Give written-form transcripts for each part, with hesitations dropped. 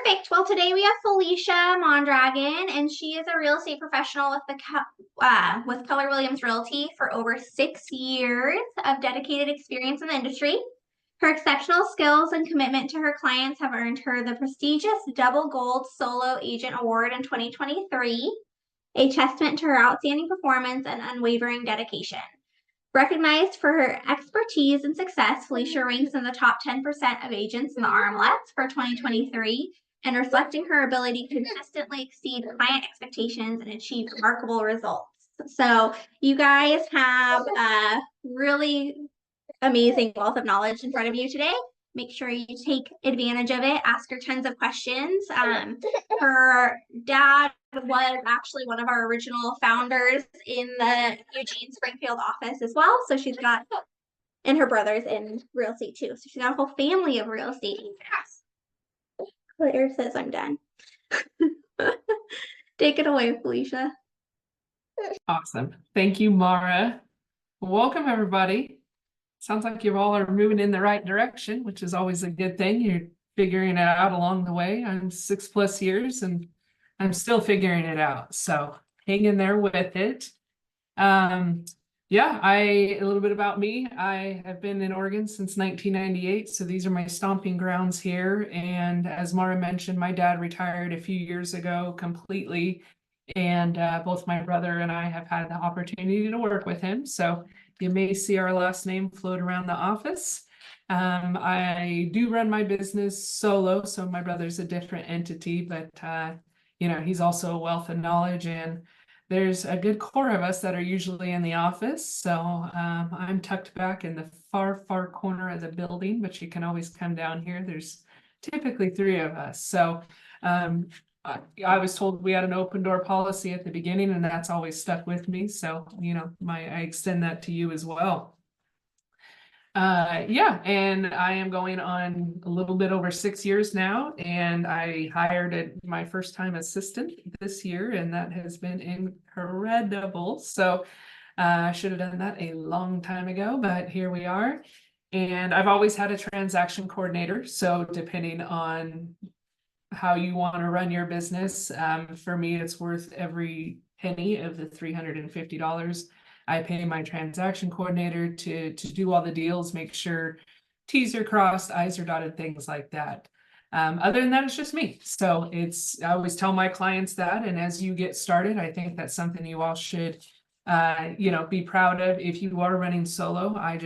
Perfect. Well, today we have Felicia Mondragon, and she is a real estate professional with Keller Williams Realty for over 6 years of dedicated experience in the industry. Her exceptional skills and commitment to her clients have earned her the prestigious Double Gold Solo Agent Award in 2023, a testament to her outstanding performance and unwavering dedication. Recognized for her expertise and success, Felicia ranks in the top 10% of agents in the RMLS for 2023 and reflecting her ability to consistently exceed client expectations and achieve remarkable results. So you guys have a really amazing wealth of knowledge in front of you today. Make sure you take advantage of it. Ask her tons of questions. Her dad was actually one of our original founders in the Eugene Springfield office as well. So she's got, and her brother's in real estate too. So she's got a whole family of real estate agents. Claire says I'm done. Take it away, Felicia. Awesome. Thank you, Mara. Welcome, everybody. Sounds like you all are moving in the right direction, which is always a good thing. You're figuring it out along the way. I'm 6+ years and I'm still figuring it out. So hang in there with it. Yeah, a little bit about me. I have been in Oregon since 1998. So these are my stomping grounds here. And as Mara mentioned, my dad retired a few years ago completely. And both my brother and I have had the opportunity to work with him. So you may see our last name float around the office. I do run my business solo, so my brother's a different entity, but he's also a wealth of knowledge, and there's a good core of us that are usually in the office. So I'm tucked back in the far corner of the building, but you can always come down here. There's typically 3 of us. So I was told we had an open door policy at the beginning, and that's always stuck with me. So, I extend that to you as well. Yeah, and I am going on a little bit over 6 years now, and I hired my first time assistant this year, and that has been incredible. So I should have done that a long time ago, but here we are. And I've always had a transaction coordinator. So depending on how you want to run your business. For me, it's worth every penny of the $350. I pay my transaction coordinator to do all the deals, make sure T's are crossed, I's are dotted, things like that. Other than that, it's just me. So I always tell my clients that, and as you get started, I think that's something you all should be proud of. If you are running solo, I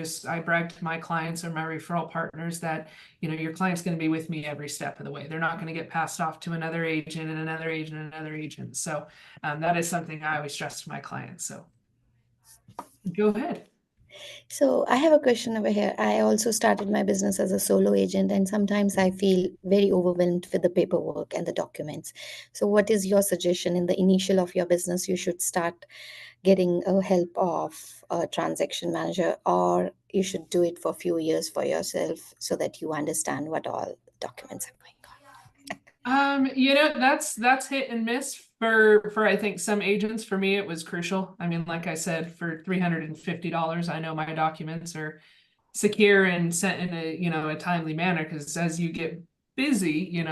brag to my clients or my referral partners that, your client's going to be with me every step of the way. They're not going to get passed off to another agent and another agent and another agent. So that is something I always stress to my clients. So go ahead. So I have a question over here. I also started my business as a solo agent, and sometimes I feel very overwhelmed with the paperwork and the documents. So what is your suggestion in the initial of your business? You should start getting a help of a transaction manager, or you should do it for a few years for yourself so that you understand what all documents are going on. That's hit and miss for I think some agents. For me, it was crucial. I mean, like I said, for $350, I know my documents are secure and sent in a timely manner, because as you get busy,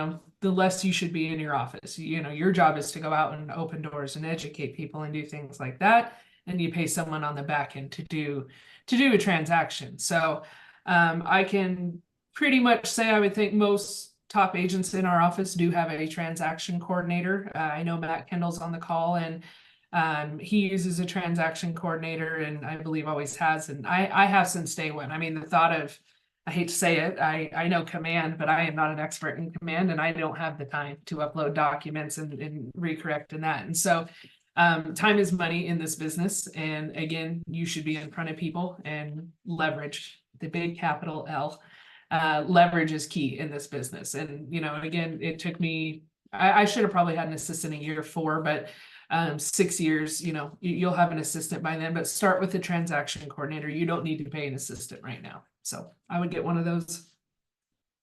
the less you should be in your office. Your job is to go out and open doors and educate people and do things like that. And you pay someone on the back end to do a transaction. So I can pretty much say I would think most top agents in our office do have a transaction coordinator. I know Matt Kendall's on the call, and he uses a transaction coordinator, and I believe always has. And I have since day one. I mean, the thought of, I hate to say it, I know Command, but I am not an expert in Command, and I don't have the time to upload documents and recorrect and that. And so time is money in this business. And again, you should be in front of people and leverage, the big capital L. Leverage is key in this business. And, again, it took me, I should have probably had an assistant in year 4, but 6 years, you'll have an assistant by then, but start with the transaction coordinator. You don't need to pay an assistant right now. So I would get one of those.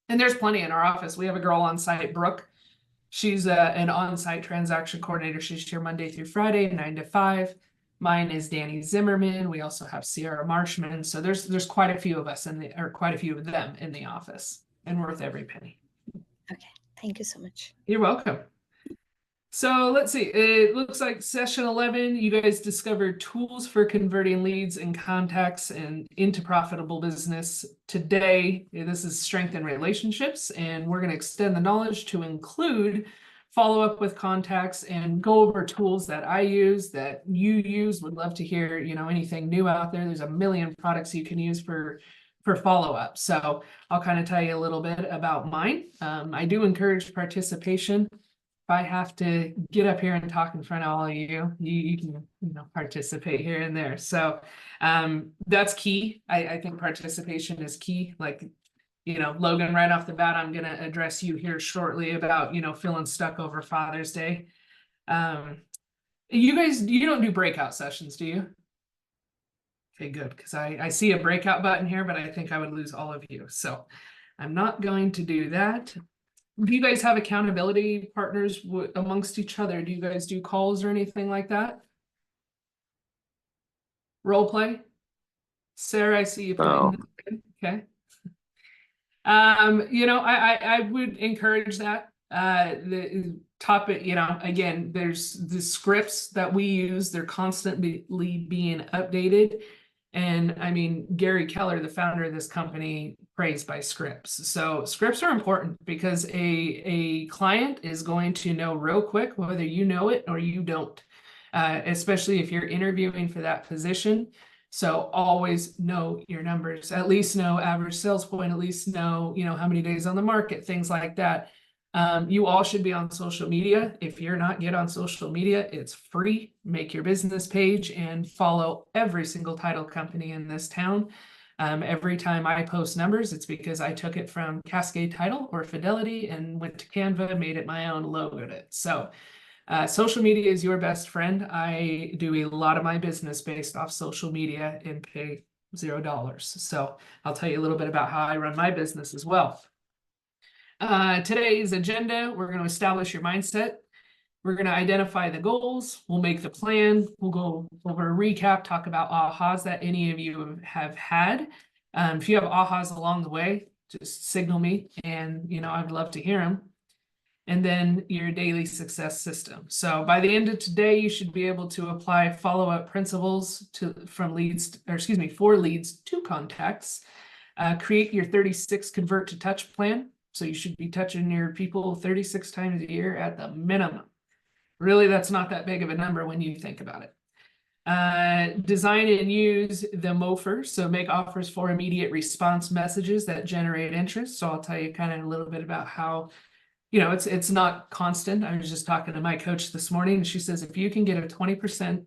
And there's plenty in our office. We have a girl on site, Brooke. She's an on-site transaction coordinator. She's here Monday through Friday, 9 to 5. Mine is Danny Zimmerman. We also have Sierra Marshman. So there's quite a few of us quite a few of them in the office, and worth every penny. Okay, Thank you so much. You're welcome. So let's see, it looks like session 11, you guys discovered tools for converting leads and contacts and into profitable business. Today, this is strengthen relationships, and we're going to extend the knowledge to include follow up with contacts and go over tools that I use, that you use. Would love to hear, anything new out there. There's a million products you can use for follow up. So I'll kind of tell you a little bit about mine. I do encourage participation. If I have to get up here and talk in front of all of you, you can participate here and there. So that's key. I think participation is key. Like, Logan, right off the bat, I'm going to address you here shortly about, feeling stuck over Father's Day. You guys, you don't do breakout sessions, do you? Okay, good. Because I see a breakout button here, but I think I would lose all of you. So I'm not going to do that. Do you guys have accountability partners amongst each other? Do you guys do calls or anything like that? Role play? Sarah, I see you putting okay. I would encourage that. The topic, again, there's the scripts that we use, they're constantly being updated. And I mean, Gary Keller, the founder of this company, praised by scripts. So scripts are important because a client is going to know real quick whether you know it or you don't, especially if you're interviewing for that position. So always know your numbers, at least know average sales point, at least know, how many days on the market, things like that. You all should be on social media. If you're not, get on social media. It's free. Make your business page and follow every single title company in this town. Every time I post numbers, it's because I took it from Cascade Title or Fidelity and went to Canva, made it my own, logoed it. So social media is your best friend. I do a lot of my business based off social media and pay $0. So I'll tell you a little bit about how I run my business as well. Today's agenda, we're going to establish your mindset. We're going to identify the goals. We'll make the plan. We'll go over a recap, talk about ahas that any of you have had. If you have ahas along the way, just signal me, and I'd love to hear them. And then your daily success system. So by the end of today, you should be able to apply follow-up principles for leads to contacts. Create your 36 convert to touch plan. So you should be touching your people 36 times a year at the minimum. Really, that's not that big of a number when you think about it. Design and use the MOFR. So make offers for immediate response messages that generate interest. So I'll tell you kind of a little bit about how, it's not constant. I was just talking to my coach this morning, and she says, if you can get a 20%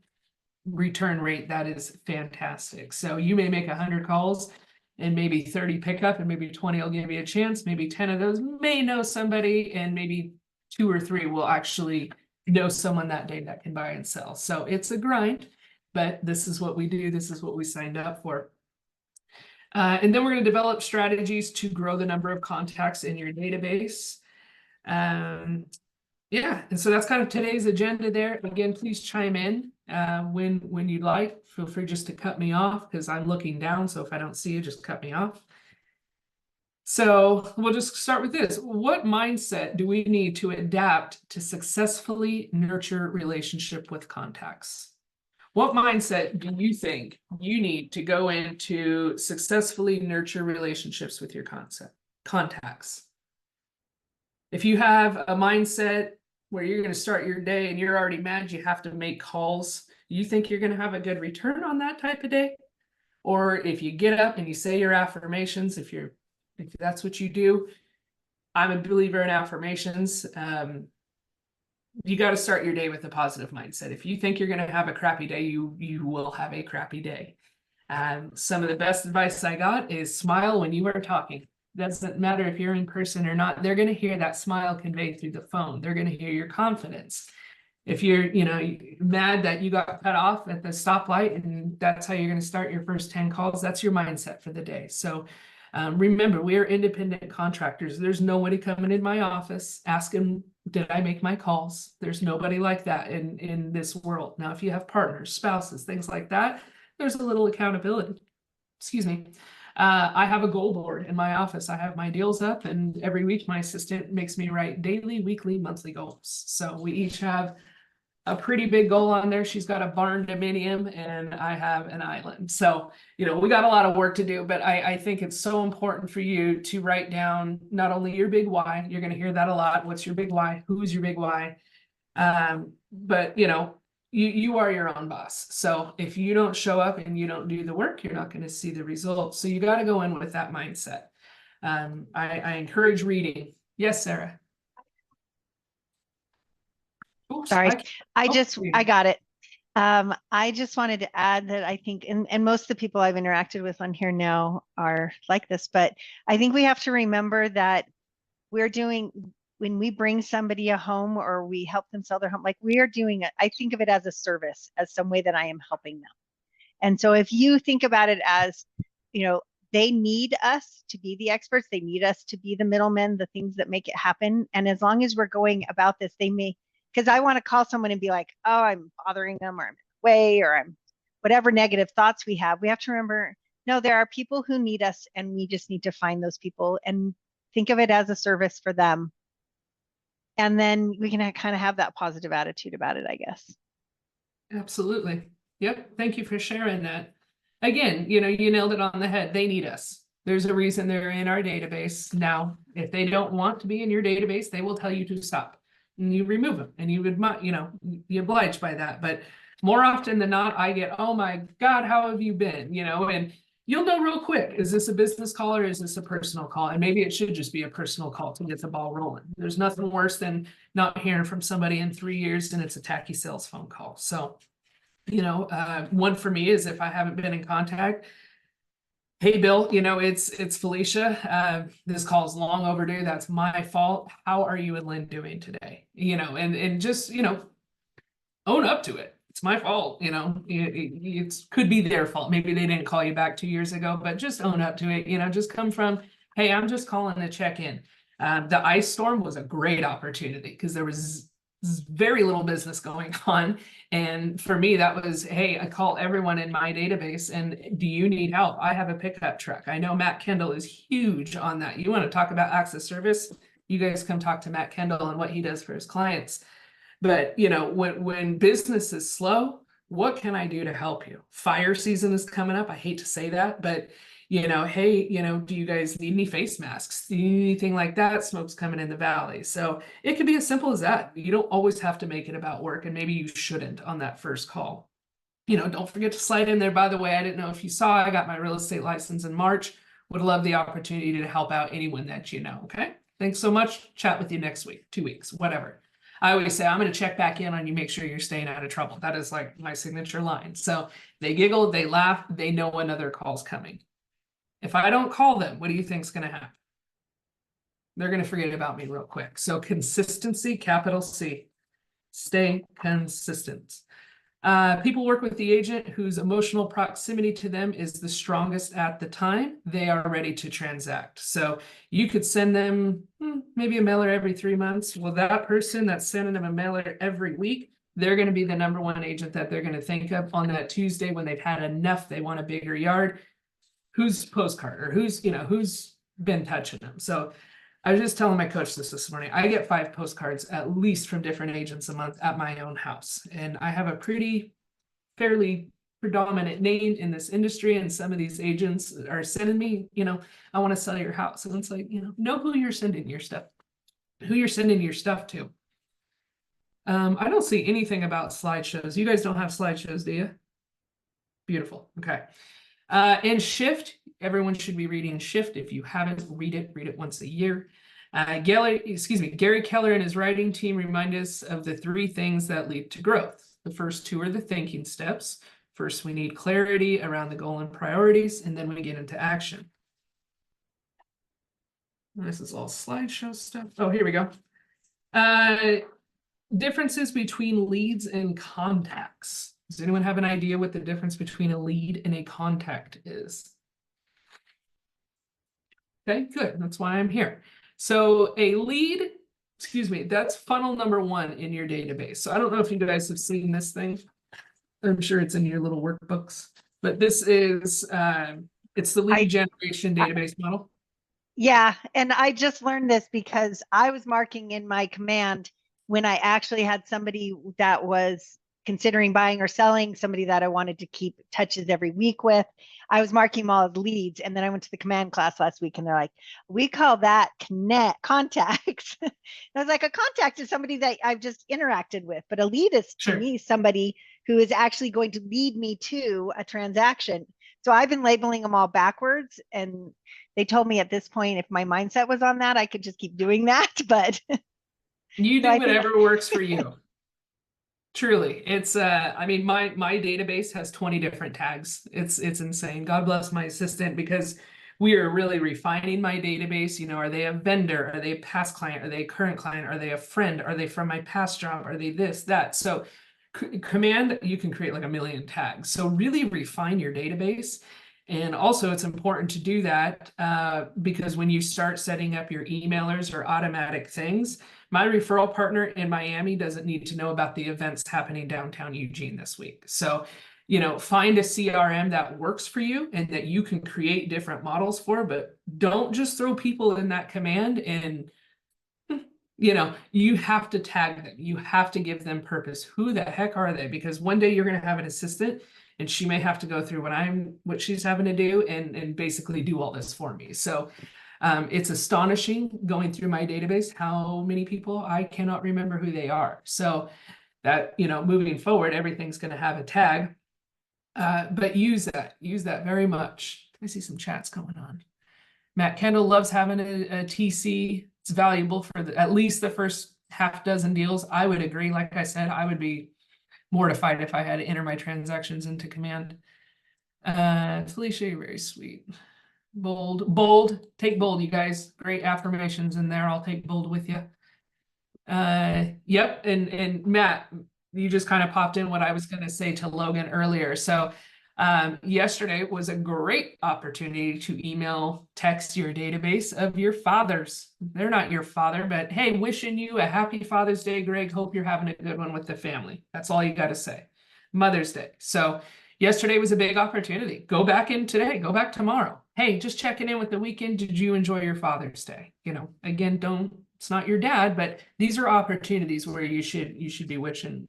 return rate, that is fantastic. So you may make 100 calls and maybe 30 pick up, and maybe 20 will give you a chance. Maybe 10 of those may know somebody, and maybe 2 or 3 will actually know someone that day that can buy and sell. So it's a grind, but this is what we do. This is what we signed up for. And then we're going to develop strategies to grow the number of contacts in your database. And so that's kind of today's agenda there. Again, please chime in when you'd like. Feel free just to cut me off because I'm looking down. So if I don't see you, just cut me off. So we'll just start with this. What mindset do we need to adapt to successfully nurture relationship with contacts? What mindset do you think you need to go into successfully nurture relationships with your contacts? If you have a mindset where you're going to start your day and you're already mad you have to make calls, you think you're going to have a good return on that type of day? Or if you get up and you say your affirmations, if that's what you do, I'm a believer in affirmations. You got to start your day with a positive mindset. If you think you're going to have a crappy day, you will have a crappy day. Some of the best advice I got is smile when you are talking. Doesn't matter if you're in person or not, they're going to hear that smile conveyed through the phone. They're going to hear your confidence. If you're, mad that you got cut off at the stoplight and that's how you're going to start your first 10 calls, that's your mindset for the day. So remember, we are independent contractors. There's nobody coming in my office asking, did I make my calls? There's nobody like that in this world. Now, if you have partners, spouses, things like that, there's a little accountability. Excuse me. I have a goal board in my office. I have my deals up, and every week my assistant makes me write daily, weekly, monthly goals. So we each have a pretty big goal on there. She's got a barn dominium and I have an island. So, we got a lot of work to do, but I think it's so important for you to write down not only your big why, you're going to hear that a lot. What's your big why? Who's your big why? But you are your own boss. So if you don't show up and you don't do the work, you're not going to see the results. So you got to go in with that mindset. I encourage reading. Yes, Sarah. Oops, Sorry, I yeah. got it. I just wanted to add that I think, and most of the people I've interacted with on here now are like this, but I think we have to remember that when we bring somebody a home or we help them sell their home, like we are doing it, I think of it as a service, as some way that I am helping them. And so if you think about it as, they need us to be the experts, they need us to be the middlemen, the things that make it happen. And as long as we're going about this, because I want to call someone and be like, oh, I'm bothering them, or I'm in the way, or I'm whatever negative thoughts we have to remember, no, there are people who need us, and we just need to find those people and think of it as a service for them. And then we can kind of have that positive attitude about it, I guess. Absolutely. Yep. Thank you for sharing that. Again, you nailed it on the head. They need us. There's a reason they're in our database. Now, if they don't want to be in your database, they will tell you to stop. And you remove them, and you you oblige by that. But more often than not, I get, oh my God, how have you been? And you'll know real quick, is this a business call or is this a personal call? And maybe it should just be a personal call to get the ball rolling. There's nothing worse than not hearing from somebody in 3 years and it's a tacky sales phone call. So, one for me is if I haven't been in contact, hey, Bill, it's Felicia. This call is long overdue. That's my fault. How are you and Lynn doing today? And just, own up to it. It's my fault. It could be their fault. Maybe they didn't call you back 2 years ago, but just own up to it. Just come from, hey, I'm just calling to check in. The ice storm was a great opportunity because there was very little business going on. And for me, that was, hey, I call everyone in my database and do you need help? I have a pickup truck. I know Matt Kendall is huge on that. You want to talk about access service? You guys come talk to Matt Kendall and what he does for his clients. But, when business is slow, what can I do to help you? Fire season is coming up. I hate to say that, but hey, do you guys need any face masks? Do you need anything like that? Smoke's coming in the valley. So it could be as simple as that. You don't always have to make it about work, and maybe you shouldn't on that first call. Don't forget to slide in there. By the way, I didn't know if you saw, I got my real estate license in March. Would love the opportunity to help out anyone that you know. Okay. Thanks so much. Chat with you next week, 2 weeks, whatever. I always say, I'm going to check back in on you, make sure you're staying out of trouble. That is like my signature line. So they giggle, they laugh, they know another call's coming. If I don't call them, what do you think is going to happen? They're going to forget about me real quick. So consistency, capital C. Stay consistent. People work with the agent whose emotional proximity to them is the strongest at the time they are ready to transact. So you could send them maybe a mailer every 3 months. Well, that person that's sending them a mailer every week, they're going to be the #1 agent that they're going to think of on that Tuesday when they've had enough. They want a bigger yard. Who's postcard or who's been touching them. So I was just telling my coach this morning, I get 5 postcards at least from different agents a month at my own house. And I have a fairly predominant name in this industry. And some of these agents are sending me, I want to sell your house. And it's like, know who you're sending your stuff to. I don't see anything about slideshows. You guys don't have slideshows, do you? Beautiful. Okay. And Shift, everyone should be reading Shift. If you haven't, read it once a year. Gary Keller and his writing team remind us of the 3 things that lead to growth. The first 2 are the thinking steps. First, we need clarity around the goal and priorities, and then we get into action. This is all slideshow stuff. Oh, here we go. Differences between leads and contacts. Does anyone have an idea what the difference between a lead and a contact is? Okay, good. That's why I'm here. So a lead, that's funnel #1 in your database. So I don't know if you guys have seen this thing. I'm sure it's in your little workbooks, but this is It's the lead I- generation database model. Yeah, and I just learned this because I was marking in my command when I actually had somebody that was considering buying or selling, somebody that I wanted to keep touches every week with. I was marking them all as leads. And then I went to the command class last week and they're like, we call that contacts. I was like, a contact is somebody that I've just interacted with, but a lead is to Sure. me somebody who is actually going to lead me to a transaction. So I've been labeling them all backwards, and they told me at this point, if my mindset was on that, I could just keep doing that. But You So do I think- whatever works for you. Truly, it's I mean, my database has 20 different tags. It's insane. God bless my assistant, because we are really refining my database. You know, are they a vendor? Are they a past client? Are they a current client? Are they a friend? Are they from my past job? Are they this, that? So command, you can create like a million tags. So really refine your database. And also it's important to do that because when you start setting up your emailers or automatic things, my referral partner in Miami doesn't need to know about the events happening downtown Eugene this week. So, you know, find a CRM that works for you and that you can create different models for, but don't just throw people in that command. And, you know, you have to tag them. You have to give them purpose. Who the heck are they? Because one day you're going to have an assistant and she may have to go through what she's having to do and basically do all this for me. So it's astonishing going through my database how many people I cannot remember who they are. So that, you know, moving forward, everything's going to have a tag, but use that very much. I see some chats going on. Matt Kendall loves having a TC. It's valuable for at least the first half dozen deals. I would agree. Like I said, I would be mortified if I had to enter my transactions into command. Felicia, you're very sweet. Bold, take bold, you guys. Great affirmations in there. I'll take bold with you. Yep, and Matt, you just kind of popped in what I was going to say to Logan earlier. So yesterday was a great opportunity to email, text your database of your fathers. They're not your father, but hey, wishing you a happy Father's Day, Greg. Hope you're having a good one with the family. That's all you got to say. Mother's Day. So yesterday was a big opportunity. Go back in today, go back tomorrow. Hey, just checking in with the weekend. Did you enjoy your Father's Day? You know, again, it's not your dad, but these are opportunities where you should be wishing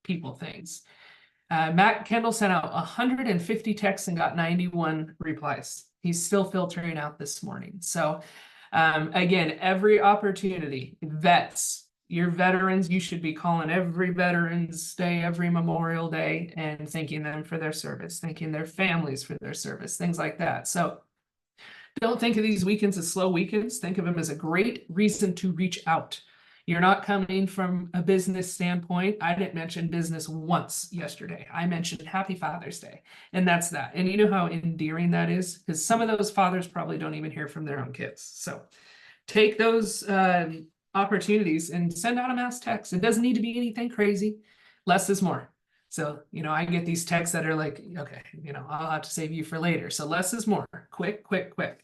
people things. Matt Kendall sent out 150 texts and got 91 replies. He's still filtering out this morning. So again, every opportunity, vets, your veterans, you should be calling every Veterans Day, every Memorial Day, and thanking them for their service, thanking their families for their service, things like that. So don't think of these weekends as slow weekends. Think of them as a great reason to reach out. You're not coming from a business standpoint. I didn't mention business once yesterday. I mentioned Happy Father's Day, and that's that. And you know how endearing that is? Because some of those fathers probably don't even hear from their own kids. So take those opportunities and send out a mass text. It doesn't need to be anything crazy. Less is more. So, you know, I get these texts that are like, okay, you know, I'll have to save you for later. So less is more. Quick, quick, quick.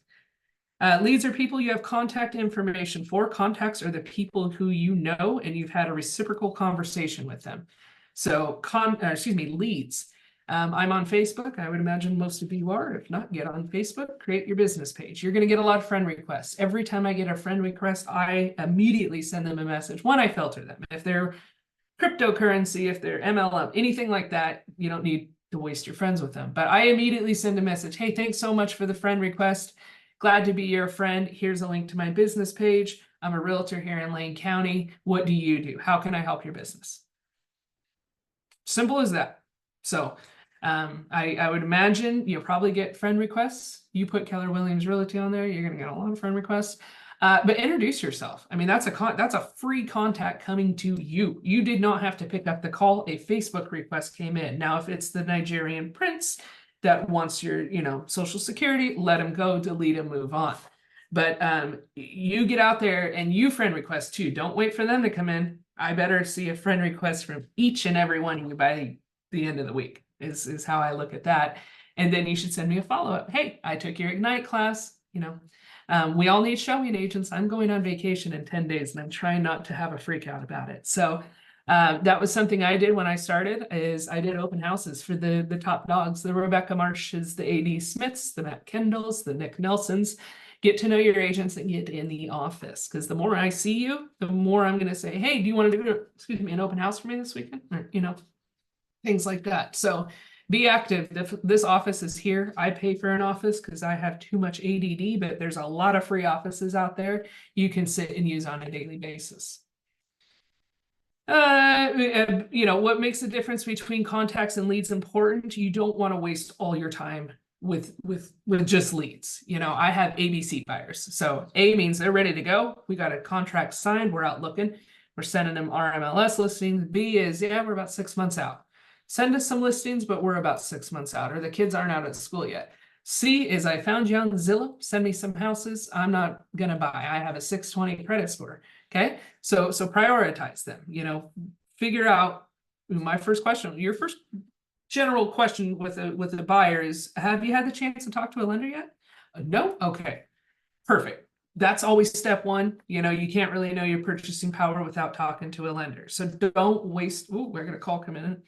Leads are people you have contact information for. Contacts are the people who you know and you've had a reciprocal conversation with them. So leads. I'm on Facebook. I would imagine most of you are. If not, get on Facebook, create your business page. You're going to get a lot of friend requests. Every time I get a friend request, I immediately send them a message. One, I filter them. If they're cryptocurrency, if they're MLM, anything like that, you don't need to waste your friends with them. But I immediately send a message. Hey, thanks so much for the friend request. Glad to be your friend. Here's a link to my business page. I'm a realtor here in Lane County. What do you do? How can I help your business? Simple as that. So I would imagine you'll probably get friend requests. You put Keller Williams Realty on there, you're going to get a lot of friend requests. But introduce yourself. I mean, that's a free contact coming to you. You did not have to pick up the call. A Facebook request came in. Now, if it's the Nigerian prince that wants your, you know, social security, let him go, delete him, move on. But you get out there and you friend request too. Don't wait for them to come in. I better see a friend request from each and every one of you by the end of the week is how I look at that. And then you should send me a follow-up. Hey, I took your Ignite class, you know. We all need showing agents. I'm going on vacation in 10 days and I'm trying not to have a freak out about it. So That was something I did when I started, is I did open houses for the top dogs, the Rebecca Marshes, the A.D. Smiths, the Matt Kendalls, the Nick Nelsons. Get to know your agents and get in the office, because the more I see you, the more I'm going to say, hey, do you want to do, excuse me, an open house for me this weekend? Or, you know, things like that. So be active. This office is here. I pay for an office because I have too much ADD, but there's a lot of free offices out there you can sit and use on a daily basis. You know, what makes the difference between contacts and leads important? You don't want to waste all your time with just leads. You know, I have ABC buyers. So A means they're ready to go. We got a contract signed. We're out looking. We're sending them our MLS listings. B is, yeah, we're about 6 months out. Send us some listings, but we're about 6 months out, or the kids aren't out at school yet. C is, I found you on Zillow. Send me some houses. I'm not gonna buy. I have a 620 credit score. Okay, so prioritize them. You know, figure out. My first question, your first general question with a buyer is, have you had the chance to talk to a lender yet? No. Okay, perfect. That's always step one. You know, you can't really know your purchasing power without talking to a lender. So don't waste. Ooh, we're gonna call come in.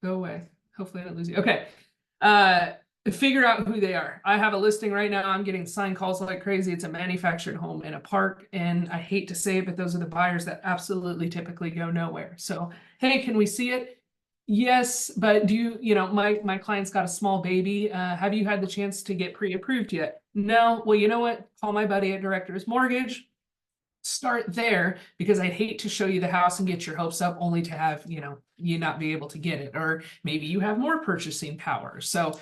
Go away. Hopefully I don't lose you. Okay. Figure out who they are. I have a listing right now. I'm getting signed calls like crazy. It's a manufactured home in a park. And I hate to say it, but those are the buyers that absolutely typically go nowhere. So, hey, can we see it? Yes, but you know, my client's got a small baby. Have you had the chance to get pre-approved yet? No. Well, you know what? Call my buddy at Director's Mortgage. Start there, because I'd hate to show you the house and get your hopes up only to have, you know, you not be able to get it, or maybe you have more purchasing power. So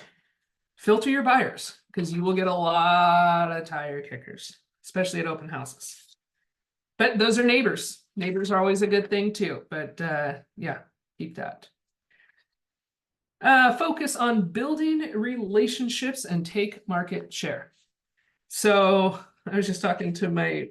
filter your buyers, because you will get a lot of tire kickers, especially at open houses. But those are neighbors. Neighbors are always a good thing too, but yeah, keep that. Focus on building relationships and take market share. So I was just talking to my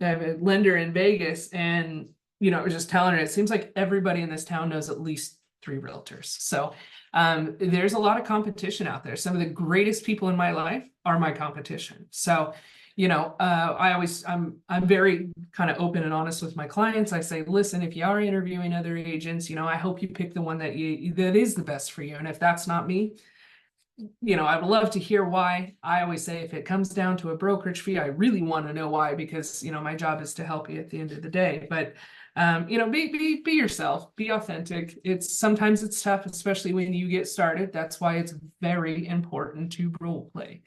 I have a lender in Vegas, and you know, I was just telling her, it seems like everybody in this town knows at least 3 realtors. So there's a lot of competition out there. Some of the greatest people in my life are my competition. So, you know, I'm very kind of open and honest with my clients. I say, listen, if you are interviewing other agents, you know, I hope you pick the one that is the best for you. And if that's not me, you know, I would love to hear why. I always say, if it comes down to a brokerage fee, I really want to know why, because, you know, my job is to help you at the end of the day. But, you know, be yourself, be authentic. Sometimes it's tough, especially when you get started. That's why it's very important to role play.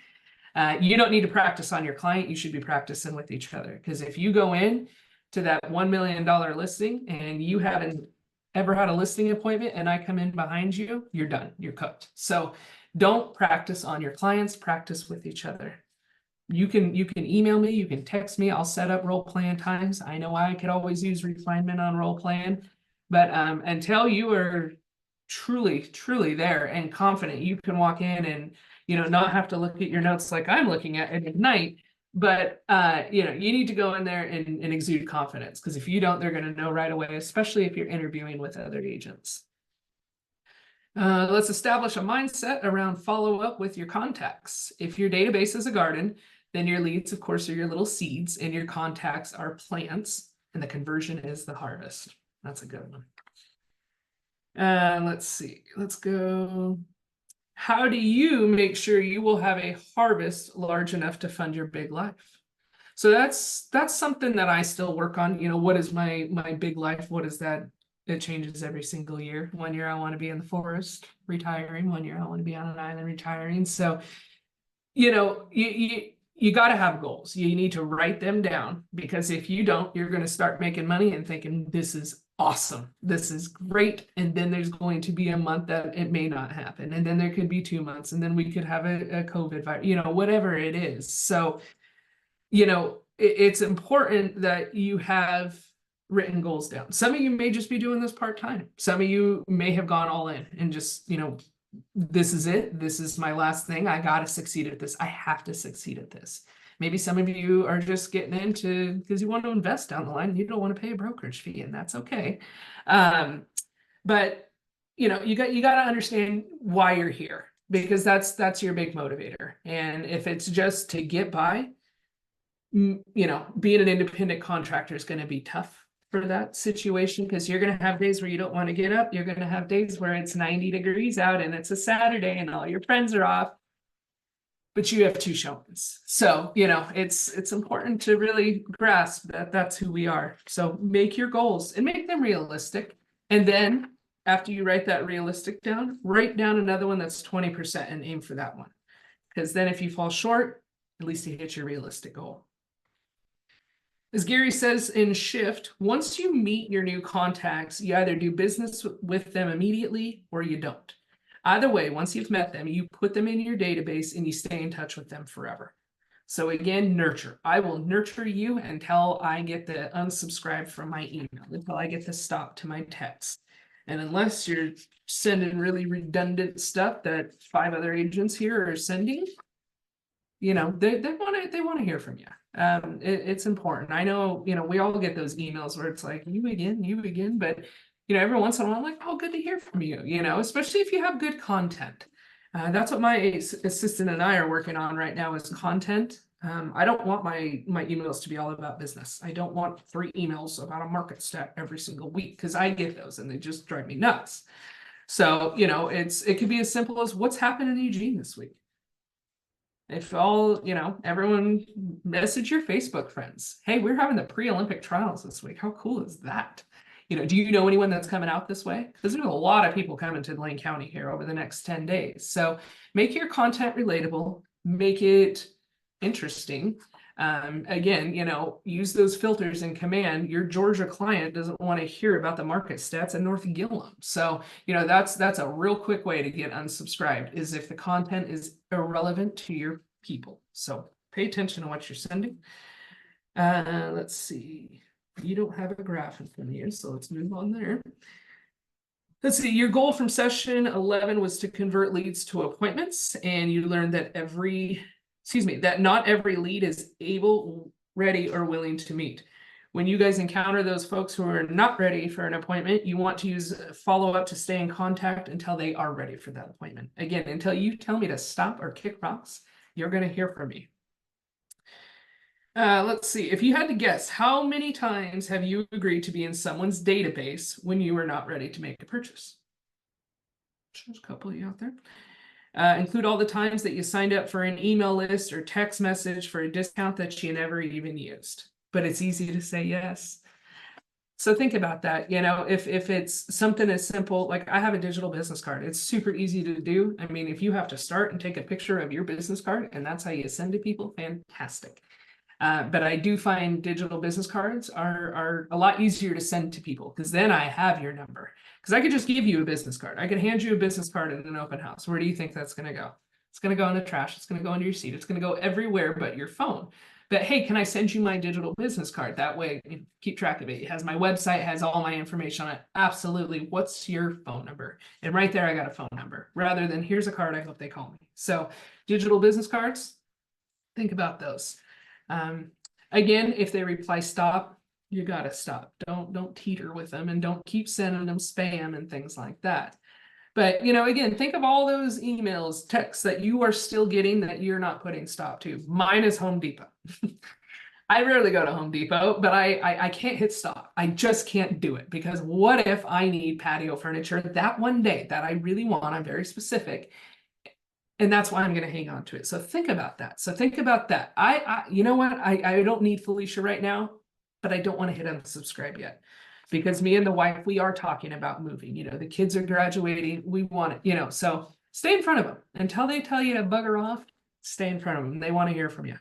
You don't need to practice on your client. You should be practicing with each other. Because if you go in to that $1 million listing and you haven't ever had a listing appointment and I come in behind you, you're done. You're cooked. So don't practice on your clients, practice with each other. You can email me, you can text me, I'll set up role playing times. I know I could always use refinement on role playing, but until you are truly there and confident, you can walk in and, you know, not have to look at your notes like I'm looking at night. But you know, you need to go in there and exude confidence, because if you don't, they're going to know right away, especially if you're interviewing with other agents. Let's establish a mindset around follow-up with your contacts. If your database is a garden, then your leads, of course, are your little seeds, and your contacts are plants, and the conversion is the harvest. That's a good one. Let's see. Let's go. How do you make sure you will have a harvest large enough to fund your big life? So that's something that I still work on. You know, what is my big life? What is that? It changes every single year. 1 year I want to be in the forest retiring. 1 year I want to be on an island retiring. So, you know, you got to have goals. You need to write them down, because if you don't, you're going to start making money and thinking, this is awesome, this is great. And then there's going to be a month that it may not happen. And then there could be 2 months, and then we could have a COVID virus, you know, whatever it is. So, you know, it's important that you have written goals down. Some of you may just be doing this part-time. Some of you may have gone all in and just, you know, this is it. This is my last thing. I got to succeed at this. I have to succeed at this. Maybe some of you are just getting into because you want to invest down the line and you don't want to pay a brokerage fee, and that's okay. But you know, you got to understand why you're here, because that's your big motivator. And if it's just to get by, you know, being an independent contractor is going to be tough. for that situation, because you're going to have days where you don't want to get up. You're going to have days where it's 90 degrees out and it's a Saturday and all your friends are off, but you have 2 showings. So, you know, it's important to really grasp that that's who we are. So make your goals and make them realistic. And then after you write that realistic down, write down another one that's 20% and aim for that one. Because then if you fall short, at least you hit your realistic goal. As Gary says in Shift, once you meet your new contacts, you either do business with them immediately or you don't. Either way, once you've met them, you put them in your database and you stay in touch with them forever. So again, nurture. I will nurture you until I get the unsubscribe from my email, until I get the stop to my text. And unless you're sending really redundant stuff that 5 other agents here are sending, you know, they want to hear from you. It's important. I know, you know, we all get those emails where it's like, you again, but you know, every once in a while, I'm like, oh, good to hear from you, you know, especially if you have good content. That's what my assistant and I are working on right now is content. I don't want my emails to be all about business. I don't want 3 emails about a market stat every single week, because I get those and they just drive me nuts. So, you know, it could be as simple as what's happened in Eugene this week. If all, you know, everyone message your Facebook friends. Hey, we're having the pre-Olympic trials this week. How cool is that? You know, do you know anyone that's coming out this way? Because there's a lot of people coming to Lane County here over the next 10 days. So make your content relatable, make it interesting. Again, you know, use those filters in command. Your Georgia client doesn't want to hear about the market stats in North Gillum. So, you know, that's a real quick way to get unsubscribed, is if the content is irrelevant to your people. So pay attention to what you're sending. Let's see. You don't have a graph in front of you, so let's move on there. Let's see, your goal from session 11 was to convert leads to appointments, and you learned that that not every lead is able, ready, or willing to meet. When you guys encounter those folks who are not ready for an appointment, you want to use follow-up to stay in contact until they are ready for that appointment. Again, until you tell me to stop or kick rocks, you're going to hear from me. Let's see, if you had to guess, how many times have you agreed to be in someone's database when you were not ready to make a purchase? There's a couple of you out there. Include all the times that you signed up for an email list or text message for a discount that you never even used. But it's easy to say yes. So think about that. You know, if it's something as simple, like I have a digital business card, it's super easy to do. I mean, if you have to start and take a picture of your business card and that's how you send to people, fantastic. But I do find digital business cards are a lot easier to send to people, because then I have your number. Because I could just give you a business card. I could hand you a business card in an open house. Where do you think that's going to go? It's going to go in the trash. It's going to go into your seat. It's going to go everywhere but your phone. But hey, can I send you my digital business card? That way, you keep track of it. It has my website, has all my information on it. Absolutely. What's your phone number? And right there, I got a phone number, rather than here's a card, I hope they call me. So digital business cards, think about those. Again, if they reply stop, you gotta stop. Don't teeter with them, and don't keep sending them spam and things like that. But, you know, again, think of all those emails, texts that you are still getting that you're not putting stop to. Mine is Home Depot. I rarely go to Home Depot, but I can't hit stop. I just can't do it, because what if I need patio furniture that one day that I really want? I'm very specific. And that's why I'm going to hang on to it. So think about that. You know what? I don't need Felicia right now, but I don't want to hit unsubscribe yet, because me and the wife, we are talking about moving. You know, the kids are graduating. We want it, you know, so stay in front of them until they tell you to bugger off. Stay in front of them. They want to hear from you.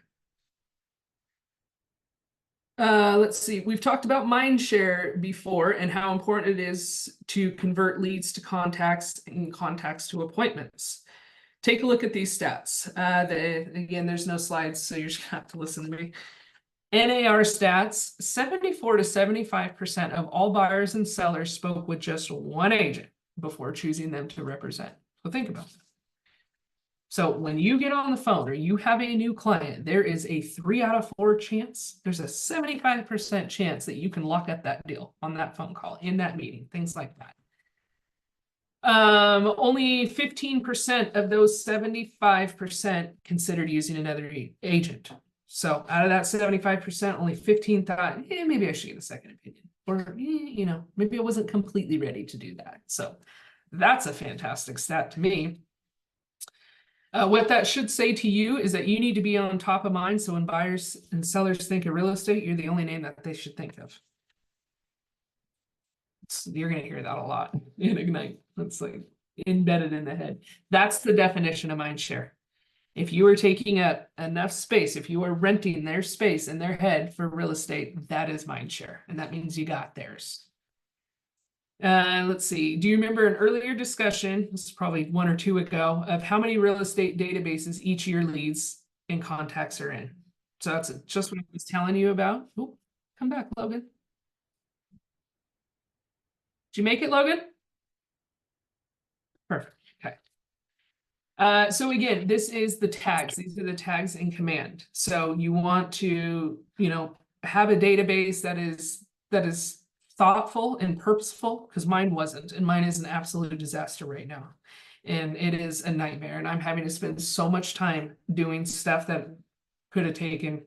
Let's see. We've talked about Mindshare before and how important it is to convert leads to contacts and contacts to appointments. Take a look at these stats. Again, there's no slides, so you're just gonna have to listen to me. NAR stats, 74 to 75% of all buyers and sellers spoke with just one agent before choosing them to represent. So think about that. So when you get on the phone or you have a new client, there is a 3 out of 4 chance, there's a 75% chance that you can lock up that deal on that phone call, in that meeting, things like that. Only 15% of those 75% considered using another agent. So out of that 75%, only 15 thought, maybe I should get a second opinion. or, you know, maybe I wasn't completely ready to do that. So that's a fantastic stat to me. What that should say to you is that you need to be on top of mind. So when buyers and sellers think of real estate, you're the only name that they should think of. You're going to hear that a lot in Ignite. That's like embedded in the head. That's the definition of mind share. If you are taking up enough space, if you are renting their space in their head for real estate, that is mind share. And that means you got theirs. Let's see. Do you remember an earlier discussion, this is probably 1 or 2 ago, of how many real estate databases each year leads and contacts are in? So that's just what I was telling you about. Oh, come back, Logan. Did you make it, Logan? Perfect. Okay. So again, this is the tags. These are the tags in command. So you want to, you know, have a database that is thoughtful and purposeful, because mine wasn't, and mine is an absolute disaster right now. And it is a nightmare. And I'm having to spend so much time doing stuff that could have taken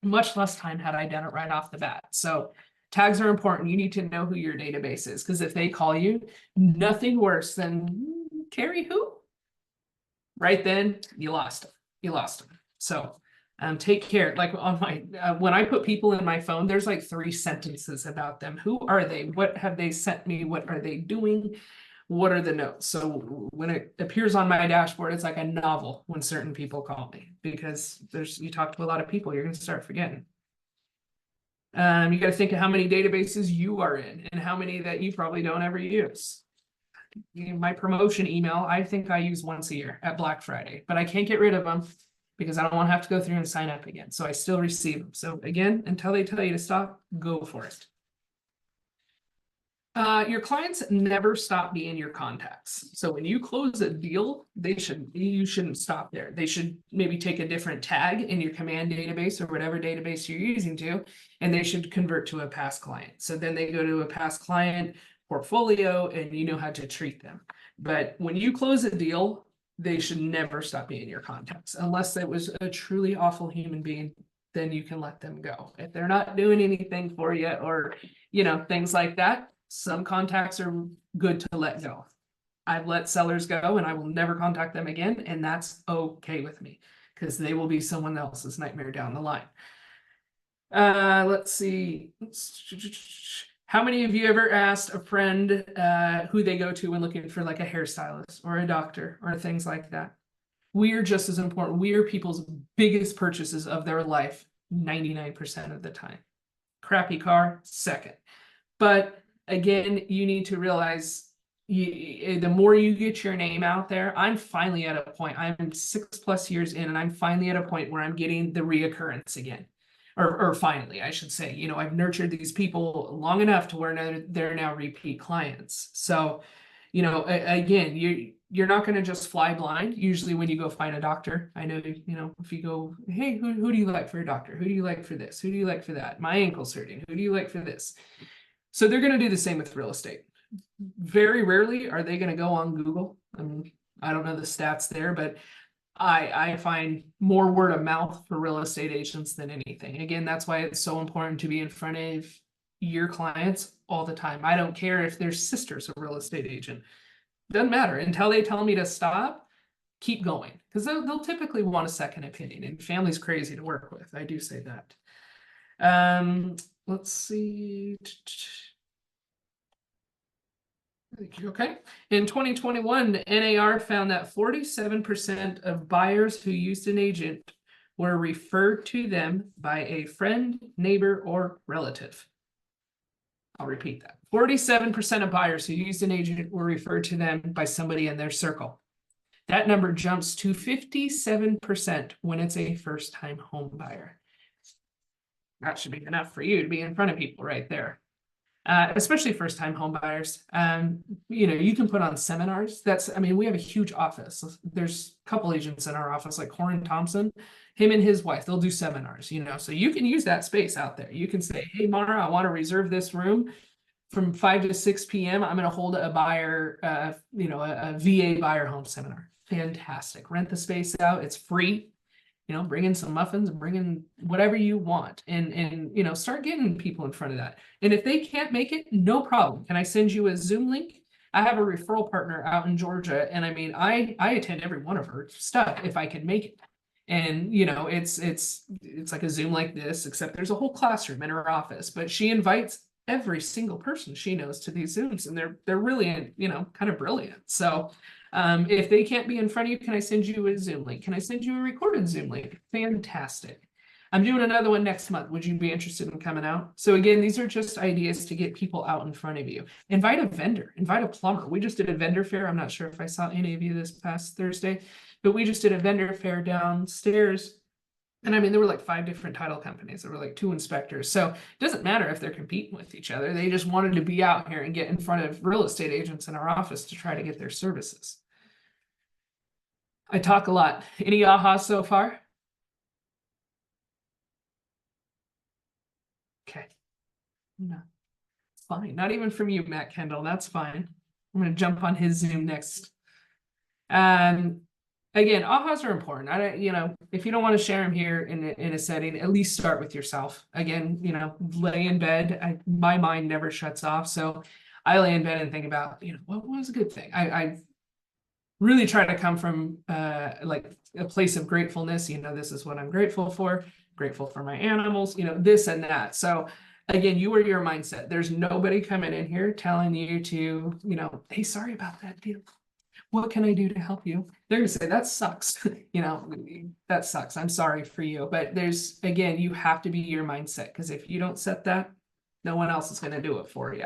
much less time had I done it right off the bat. So tags are important. You need to know who your database is, because if they call you, nothing worse than Carrie who? Right then, you lost them. You lost them. So take care. Like on my, when I put people in my phone, there's like 3 sentences about them. Who are they? What have they sent me? What are they doing? What are the notes? So when it appears on my dashboard, it's like a novel when certain people call me, because you talk to a lot of people, you're going to start forgetting. You got to think of how many databases you are in and how many that you probably don't ever use. My promotion email, I think I use once a year at Black Friday, but I can't get rid of them because I don't want to have to go through and sign up again. So I still receive them. So again, until they tell you to stop, go for it. Your clients never stop being your contacts. So when you close a deal, you shouldn't stop there. They should maybe take a different tag in your command database or whatever database you're using to, and they should convert to a past client. So then they go to a past client portfolio and you know how to treat them. But when you close a deal, they should never stop being your contacts unless it was a truly awful human being. Then you can let them go. If they're not doing anything for you, or you know, things like that, some contacts are good to let go. I've let sellers go and I will never contact them again, and that's okay with me because they will be someone else's nightmare down the line. Let's see. How many of you ever asked a friend who they go to when looking for like a hairstylist or a doctor or things like that? We are just as important. We are people's biggest purchases of their life 99% of the time. Crappy car, second. But again, you need to realize the more you get your name out there, I'm finally at a point, I'm 6+ years in, and I'm finally at a point where I'm getting the reoccurrence again. Or finally, I should say, you know, I've nurtured these people long enough to where they're now repeat clients. So, you know, again, you're not going to just fly blind. Usually when you go find a doctor, I know, you know, if you go, hey, who do you like for a doctor? Who do you like for this? Who do you like for that? My ankle's hurting. Who do you like for this? So they're going to do the same with real estate. Very rarely are they going to go on Google. I mean, I don't know the stats there, but I find more word of mouth for real estate agents than anything. Again, that's why it's so important to be in front of your clients all the time. I don't care if their sister's a real estate agent. Doesn't matter. Until they tell me to stop, keep going. Because they'll typically want a second opinion. And family's crazy to work with. I do say that. Let's see. Okay. In 2021, NAR found that 47% of buyers who used an agent were referred to them by a friend, neighbor, or relative. I'll repeat that. 47% of buyers who used an agent were referred to them by somebody in their circle. That number jumps to 57% when it's a first-time home buyer. That should be enough for you to be in front of people right there. Especially first-time home buyers. You know, you can put on seminars. I mean, we have a huge office. There's a couple agents in our office, like Corin Thompson, him and his wife, they'll do seminars, you know, so you can use that space out there. You can say, hey, Mara, I want to reserve this room from 5 to 6 p.m. I'm going to hold a buyer, you know, a VA buyer home seminar. Fantastic. Rent the space out. It's free. you know, bring in some muffins, bring in whatever you want, and you know, start getting people in front of that. And if they can't make it, no problem. Can I send you a Zoom link? I have a referral partner out in Georgia, and I mean, I attend every one of her stuff if I can make it. And you know, it's like a Zoom like this, except there's a whole classroom in her office, but she invites every single person she knows to these Zooms, and they're really, you know, kind of brilliant. So if they can't be in front of you, can I send you a Zoom link? Can I send you a recorded Zoom link? Fantastic. I'm doing another one next month. Would you be interested in coming out? So again, these are just ideas to get people out in front of you. Invite a vendor, invite a plumber. We just did a vendor fair. I'm not sure if I saw any of you this past Thursday, but we just did a vendor fair downstairs. And I mean, there were like 5 different title companies. There were like 2 inspectors. So it doesn't matter if they're competing with each other. They just wanted to be out here and get in front of real estate agents in our office to try to get their services. I talk a lot. Any ahas so far? Okay. No, it's fine. Not even from you, Matt Kendall. That's fine. I'm going to jump on his Zoom next. Again, ahas are important. I don't, you know, if you don't want to share them here in a setting, at least start with yourself. Again, you know, lay in bed. My mind never shuts off. So I lay in bed and think about, you know, what was a good thing? I really try to come from like a place of gratefulness. You know, this is what I'm grateful for my animals, you know, this and that. So again, you are your mindset. There's nobody coming in here telling you to, you know, hey, sorry about that deal. What can I do to help you? They're gonna say that sucks. You know, that sucks. I'm sorry for you. But there's, again, you have to be your mindset, because if you don't set that, no one else is going to do it for you.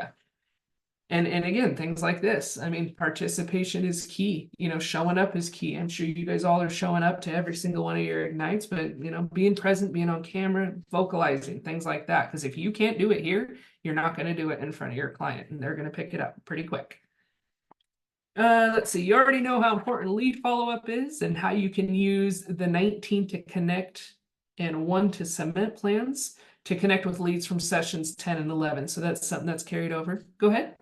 And again, things like this. I mean, participation is key. You know, showing up is key. I'm sure you guys all are showing up to every single one of your ignites, but you know, being present, being on camera, vocalizing, things like that. Because if you can't do it here, you're not going to do it in front of your client, and they're going to pick it up pretty quick. Let's see, you already know how important lead follow-up is and how you can use the 19 to connect and 1 to cement plans to connect with leads from sessions 10 and 11. So that's something that's carried over. Go ahead.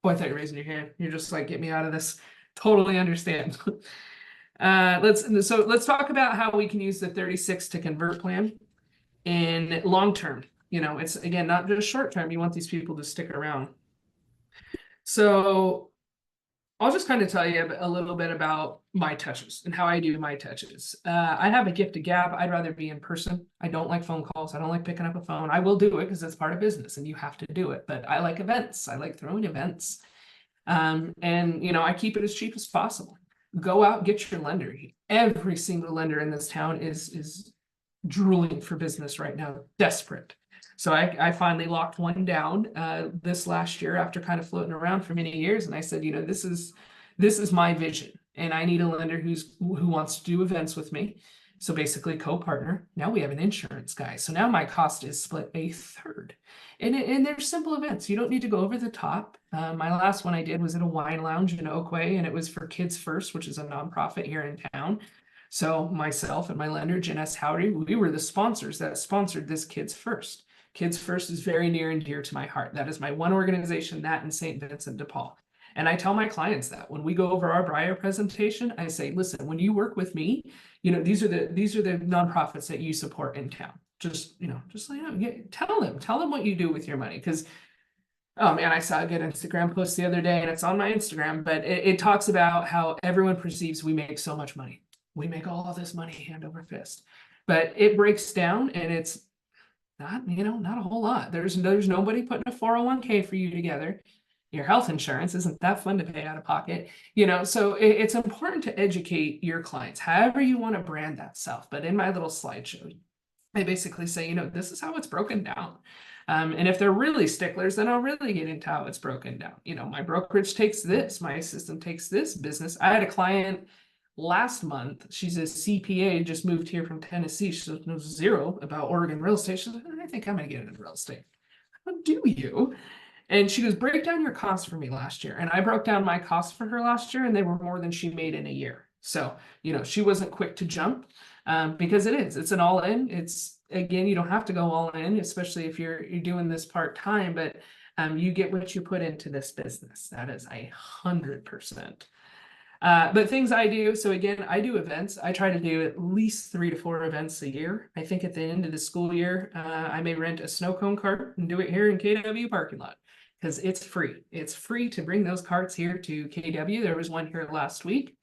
Oh, I thought you were raising your hand. You're just like, get me out of this. Totally understand. Let's talk about how we can use the 36 to convert plan in long term. You know, it's again, not just short term. You want these people to stick around. So I'll just kind of tell you a little bit about my touches and how I do my touches. I have a gift of gab. I'd rather be in person. I don't like phone calls. I don't like picking up a phone. I will do it because it's part of business and you have to do it. But I like events. I like throwing events. And, you know, I keep it as cheap as possible. Go out, get your lender. Every single lender in this town is drooling for business right now, desperate. So I finally locked one down this last year after kind of floating around for many years. And I said, you know, this is my vision. And I need a lender who wants to do events with me. So basically co-partner. Now we have an insurance guy. So now my cost is split a third. And they're simple events. You don't need to go over the top. My last one I did was at a wine lounge in Oakway, and it was for Kids First, which is a nonprofit here in town. So myself and my lender, Jen S. Howdy, we were the sponsors that sponsored this Kids First. Kids First is very near and dear to my heart. That is my one organization, that in St. Vincent de Paul. And I tell my clients that when we go over our Briar presentation, I say, listen, when you work with me, you know, these are the nonprofits that you support in town. Just, you know, just like, you know, tell them what you do with your money. Because, oh man, I saw a good Instagram post the other day, and it's on my Instagram, but it talks about how everyone perceives we make so much money. We make all of this money hand over fist, but it breaks down, and it's not, you know, not a whole lot. There's nobody putting a 401k for you together. Your health insurance isn't that fun to pay out of pocket, you know, so it's important to educate your clients, however you want to brand that self. But in my little slideshow, I basically say, you know, this is how it's broken down. And if they're really sticklers, then I'll really get into how it's broken down. You know, my brokerage takes this, my assistant takes this business. I had a client last month. She's a CPA, just moved here from Tennessee. She knows zero about Oregon real estate. She's like, I think I'm going to get into real estate. How do you? And she goes, break down your costs for me last year. And I broke down my costs for her last year, and they were more than she made in a year. So, you know, she wasn't quick to jump because it's an all in. It's, again, you don't have to go all in, especially if you're doing this part time, but you get what you put into this business. That is 100%. But things I do, so again, I do events. I try to do at least 3 to 4 events a year. I think at the end of the school year, I may rent a snow cone cart and do it here in KW parking lot because it's free. It's free to bring those carts here to KW. There was one here last week.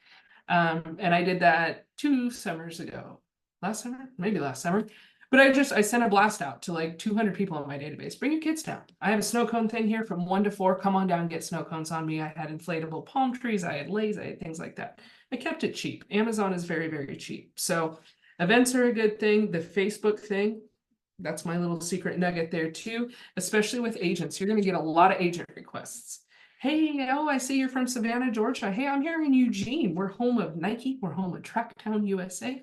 And I did that 2 summers ago. Last summer? Maybe last summer. But I sent a blast out to like 200 people on my database. Bring your kids down. I have a snow cone thing here from 1 to 4. Come on down and get snow cones on me. I had inflatable palm trees. I had leis. I had things like that. I kept it cheap. Amazon is very, very cheap. So events are a good thing. The Facebook thing, that's my little secret nugget there too, especially with agents. You're going to get a lot of agent requests. Hey, oh, I see you're from Savannah, Georgia. Hey, I'm here in Eugene. We're home of Nike. We're home of Tracktown, USA.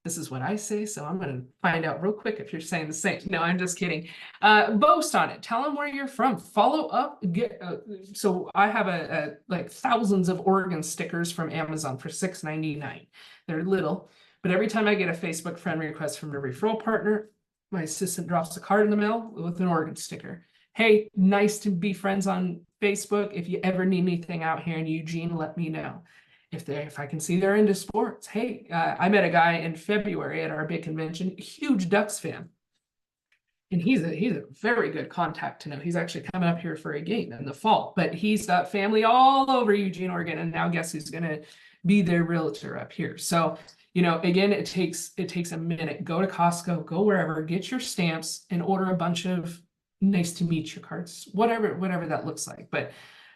This is what I say, so I'm going to find out real quick if you're saying the same. No, I'm just kidding. Boast on it. Tell them where you're from. Follow up. So I have like thousands of Oregon stickers from Amazon for $6.99. They're little, but every time I get a Facebook friend request from a referral partner, my assistant drops a card in the mail with an Oregon sticker. Hey, nice to be friends on Facebook. If you ever need anything out here in Eugene, let me know. If I can see they're into sports. Hey, I met a guy in February at our big convention, huge Ducks fan. And he's a very good contact to know. He's actually coming up here for a game in the fall, but he's got family all over Eugene, Oregon. And now guess who's going to be their realtor up here. So, you know, again, it takes a minute. Go to Costco, go wherever, get your stamps and order a bunch of nice to meet you cards, whatever that looks like. But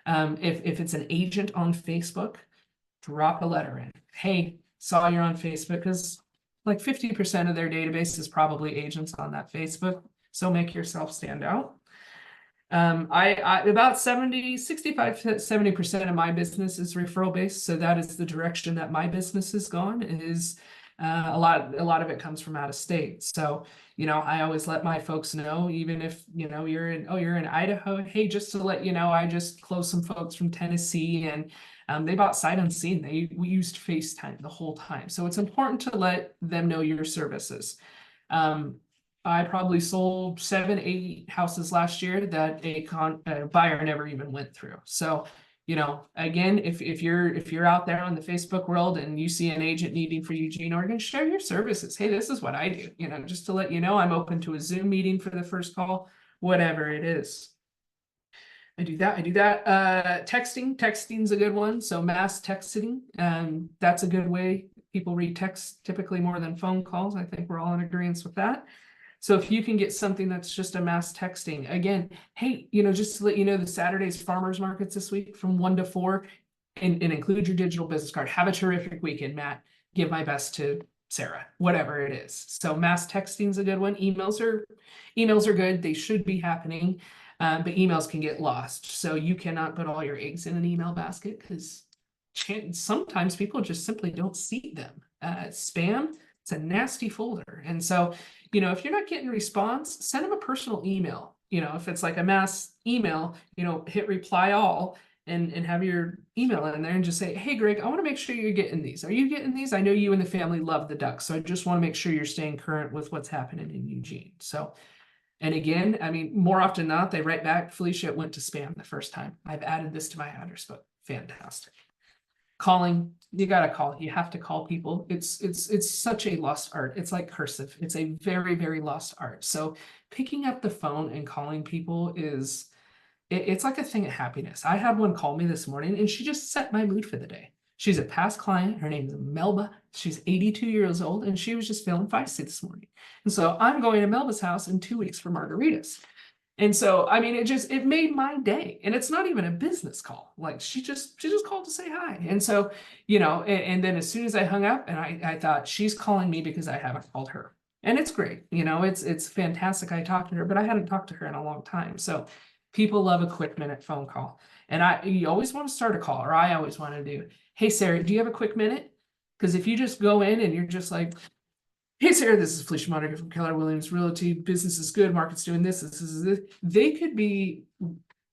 if it's an agent on Facebook, drop a letter in. Hey, saw you're on Facebook, because like 50% of their database is probably agents on that Facebook. So make yourself stand out. I about 65 to 70% of my business is referral based. So that is the direction that my business has gone. Is a lot of it comes from out of state. So, you know, I always let my folks know, even if, you know, you're in Idaho, hey, just to let you know, I just closed some folks from Tennessee, and they bought sight unseen. We used FaceTime the whole time. So it's important to let them know your services. I probably sold 7-8 houses last year that a buyer never even went through. So, you know, again, if you're out there on the Facebook world and you see an agent needing for Eugene, Oregon, share your services. Hey, this is what I do, you know, just to let you know, I'm open to a Zoom meeting for the first call, whatever it is. I do that. Texting's a good one. So mass texting, that's a good way. People read text typically more than phone calls. I think we're all in agreement with that. So if you can get something that's just a mass texting, again, hey, you know, just to let you know, the Saturday's farmers markets this week from 1 to 4, and include your digital business card. Have a terrific weekend, Matt. Give my best to Sarah, whatever it is. So mass texting is a good one. Emails are good. They should be happening, but emails can get lost. So you cannot put all your eggs in an email basket, because sometimes people just simply don't see them. Spam, it's a nasty folder. And so, you know, if you're not getting a response, send them a personal email. You know, if it's like a mass email, you know, hit reply all and have your email in there and just say, hey, Greg, I want to make sure you're getting these. Are you getting these? I know you and the family love the Ducks, so I just want to make sure you're staying current with what's happening in Eugene. So, and again, I mean, more often than not, they write back, Felicia, it went to spam the first time. I've added this to my address book. Fantastic. Calling, you gotta call. You have to call people. It's such a lost art. It's like cursive. It's a very, very lost art. So picking up the phone and calling people it's like a thing of happiness. I had one call me this morning, and she just set my mood for the day. She's a past client. Her name is Melba. She's 82 years old, and she was just feeling feisty this morning. And so I'm going to Melba's house in 2 weeks for margaritas. And so, I mean, it made my day, and it's not even a business call. Like she just called to say hi. And so, you know, and then as soon as I hung up, and I thought, she's calling me because I haven't called her. And it's great. You know, it's fantastic. I talked to her, but I hadn't talked to her in a long time. So people love a quick minute phone call. And you always want to start a call, or I always want to do, hey, Sarah, do you have a quick minute? Because if you just go in and you're just like, hey, Sarah, this is Felicia Monica from Keller Williams Realty. Business is good. Market's doing this. This is this. They could be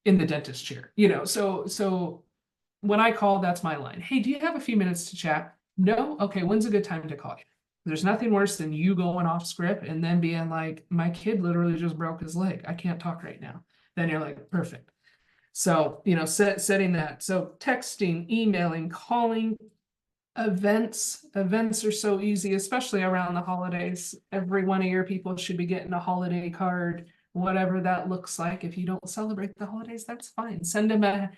in the dentist chair, you know. So when I call, that's my line. Hey, do you have a few minutes to chat? No? Okay, when's a good time to call you? There's nothing worse than you going off script and then being like, my kid literally just broke his leg. I can't talk right now. Then you're like, perfect. So, you know, setting that. So texting, emailing, calling, events are so easy, especially around the holidays. Every one of your people should be getting a holiday card, whatever that looks like. If you don't celebrate the holidays, that's fine. Send them a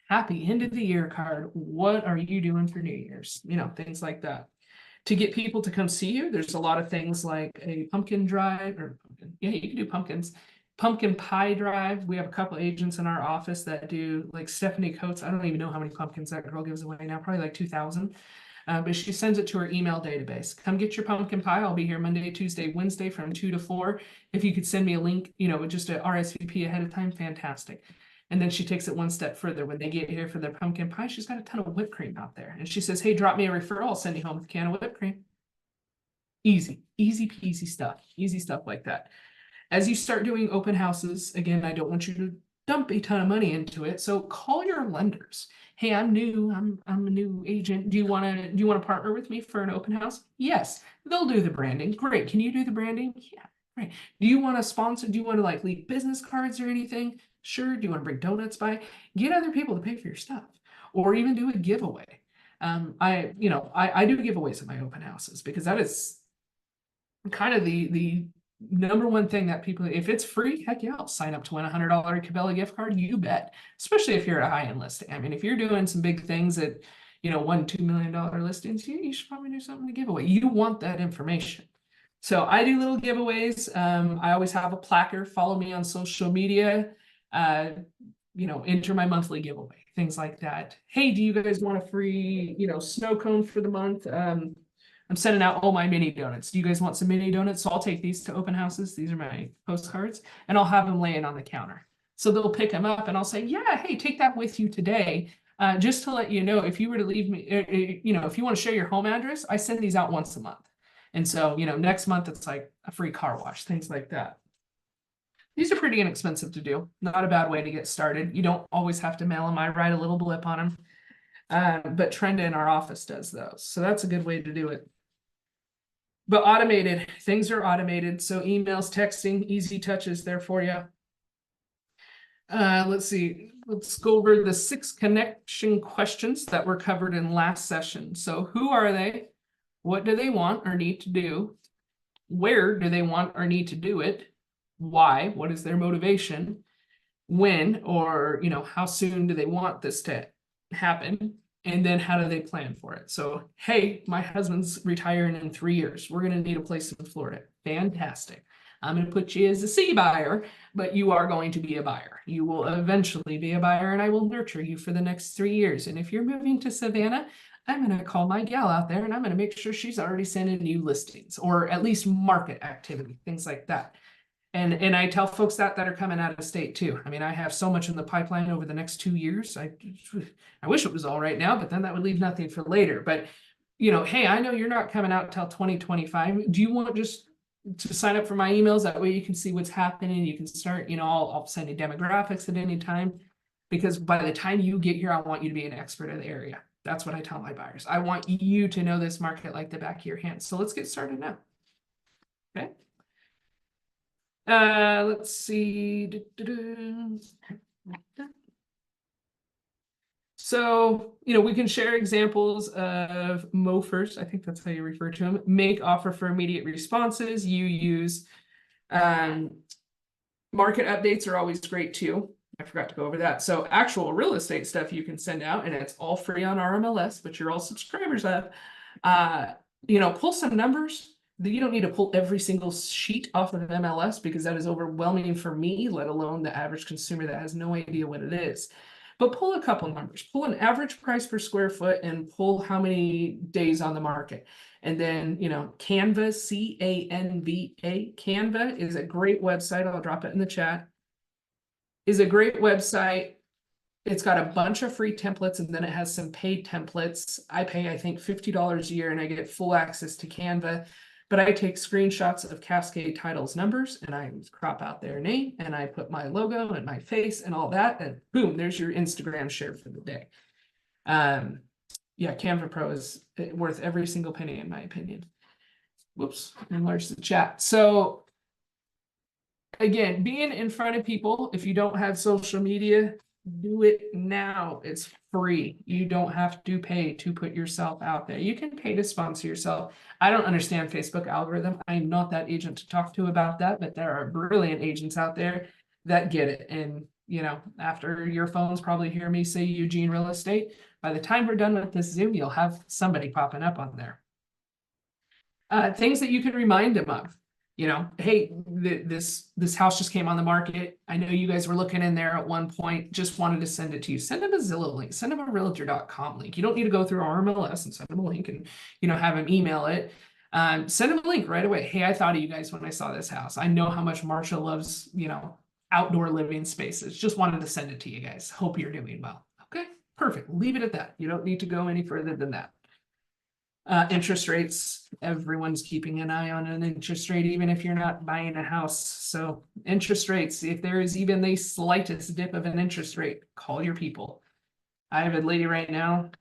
happy end of the year card. What are you doing for New Year's? You know, things like that. To get people to come see you, there's a lot of things like a pumpkin drive or yeah, you can do pumpkins. Pumpkin pie drive. We have a couple agents in our office that do, like Stephanie Coates. I don't even know how many pumpkins that girl gives away now, probably like 2,000. But she sends it to her email database. Come get your pumpkin pie. I'll be here Monday, Tuesday, Wednesday from 2 to 4. If you could send me a link, you know, just a RSVP ahead of time, fantastic. And then she takes it one step further. When they get here for their pumpkin pie, she's got a ton of whipped cream out there. And she says, hey, drop me a referral. I'll send you home with a can of whipped cream. Easy peasy stuff. Easy stuff like that. As you start doing open houses, again, I don't want you to dump a ton of money into it. So call your lenders. Hey, I'm new. I'm a new agent. Do you want to partner with me for an open house? Yes, they'll do the branding. Great. Can you do the branding? Yeah, great. Do you want to sponsor? Do you want to like leave business cards or anything? Sure. Do you want to bring donuts by? Get other people to pay for your stuff, or even do a giveaway. I do giveaways at my open houses because that is kind of the number one thing that people, if it's free, heck yeah, I'll sign up to win $100 Cabela gift card, you bet. Especially if you're at a high-end listing. I mean, if you're doing some big things at, you know, $1-2 million listings, you should probably do something to give away. You want that information. So I do little giveaways. I always have a placard. Follow me on social media. You know, enter my monthly giveaway, things like that. Hey, do you guys want a free, you know, snow cone for the month? I'm sending out all my mini donuts. Do you guys want some mini donuts? So I'll take these to open houses. These are my postcards, and I'll have them laying on the counter. So they'll pick them up and I'll say, yeah, hey, take that with you today. Just to let you know, if you were to leave me, you know, if you want to share your home address, I send these out once a month. And so, you know, next month it's like a free car wash, things like that. These are pretty inexpensive to do. Not a bad way to get started. You don't always have to mail them. I write a little blip on them. But Trenda in our office does those. So that's a good way to do it. But automated, things are automated. So emails, texting, easy touches there for you. Let's see. Let's go over the 6 connection questions that were covered in last session. So who are they? What do they want or need to do? Where do they want or need to do it? Why? What is their motivation? When or, you know, how soon do they want this to happen? And then how do they plan for it? So, hey, my husband's retiring in 3 years. We're going to need a place in Florida. Fantastic. I'm going to put you as a C buyer, but you are going to be a buyer. You will eventually be a buyer, and I will nurture you for the next 3 years. And if you're moving to Savannah, I'm going to call my gal out there and I'm going to make sure she's already sending you listings or at least market activity, things like that. And I tell folks that are coming out of state too. I mean, I have so much in the pipeline over the next 2 years. I wish it was all right now, but then that would leave nothing for later. But, you know, hey, I know you're not coming out till 2025. Do you want just to sign up for my emails? That way you can see what's happening. You can start, you know, I'll send you demographics at any time. Because by the time you get here, I want you to be an expert in the area. That's what I tell my buyers. I want you to know this market like the back of your hand. So let's get started now. Okay. Let's see. So, you know, we can share examples of MOFers. I think that's how you refer to them. Make offer for immediate responses. You use market updates are always great too. I forgot to go over that. So actual real estate stuff you can send out, and it's all free on our MLS, but you're all subscribers of. You know, pull some numbers. You don't need to pull every single sheet off of MLS because that is overwhelming for me, let alone the average consumer that has no idea what it is. But pull a couple numbers, pull an average price per square foot and pull how many days on the market. And then, you know, Canva, C-A-N-V-A, Canva is a great website. I'll drop it in the chat. Is a great website. It's got a bunch of free templates and then it has some paid templates. I pay, I think, $50 a year and I get full access to Canva. But I take screenshots of Cascade Titles numbers and I crop out their name and I put my logo and my face and all that. And boom, there's your Instagram share for the day. Yeah, Canva Pro is worth every single penny in my opinion. Whoops, enlarge the chat. So again, being in front of people, if you don't have social media, Do it now. It's free. You don't have to pay to put yourself out there. You can pay to sponsor yourself. I don't understand Facebook algorithm. I'm not that agent to talk to about that, but there are brilliant agents out there that get it. And, you know, after your phones probably hear me say Eugene Real Estate, by the time we're done with this Zoom, you'll have somebody popping up on there. Things that you can remind them of. You know, hey, this house just came on the market. I know you guys were looking in there at one point, just wanted to send it to you. Send them a Zillow link, send them a realtor.com link. You don't need to go through RMLS and send them a link and, you know, have them email it. Send them a link right away. Hey, I thought of you guys when I saw this house. I know how much Marsha loves, you know, outdoor living spaces. Just wanted to send it to you guys. Hope you're doing well. Okay, perfect. Leave it at that. You don't need to go any further than that. Interest rates, everyone's keeping an eye on an interest rate, even if you're not buying a house. So interest rates, if there is even the slightest dip of an interest rate, call your people. I have a lady right now,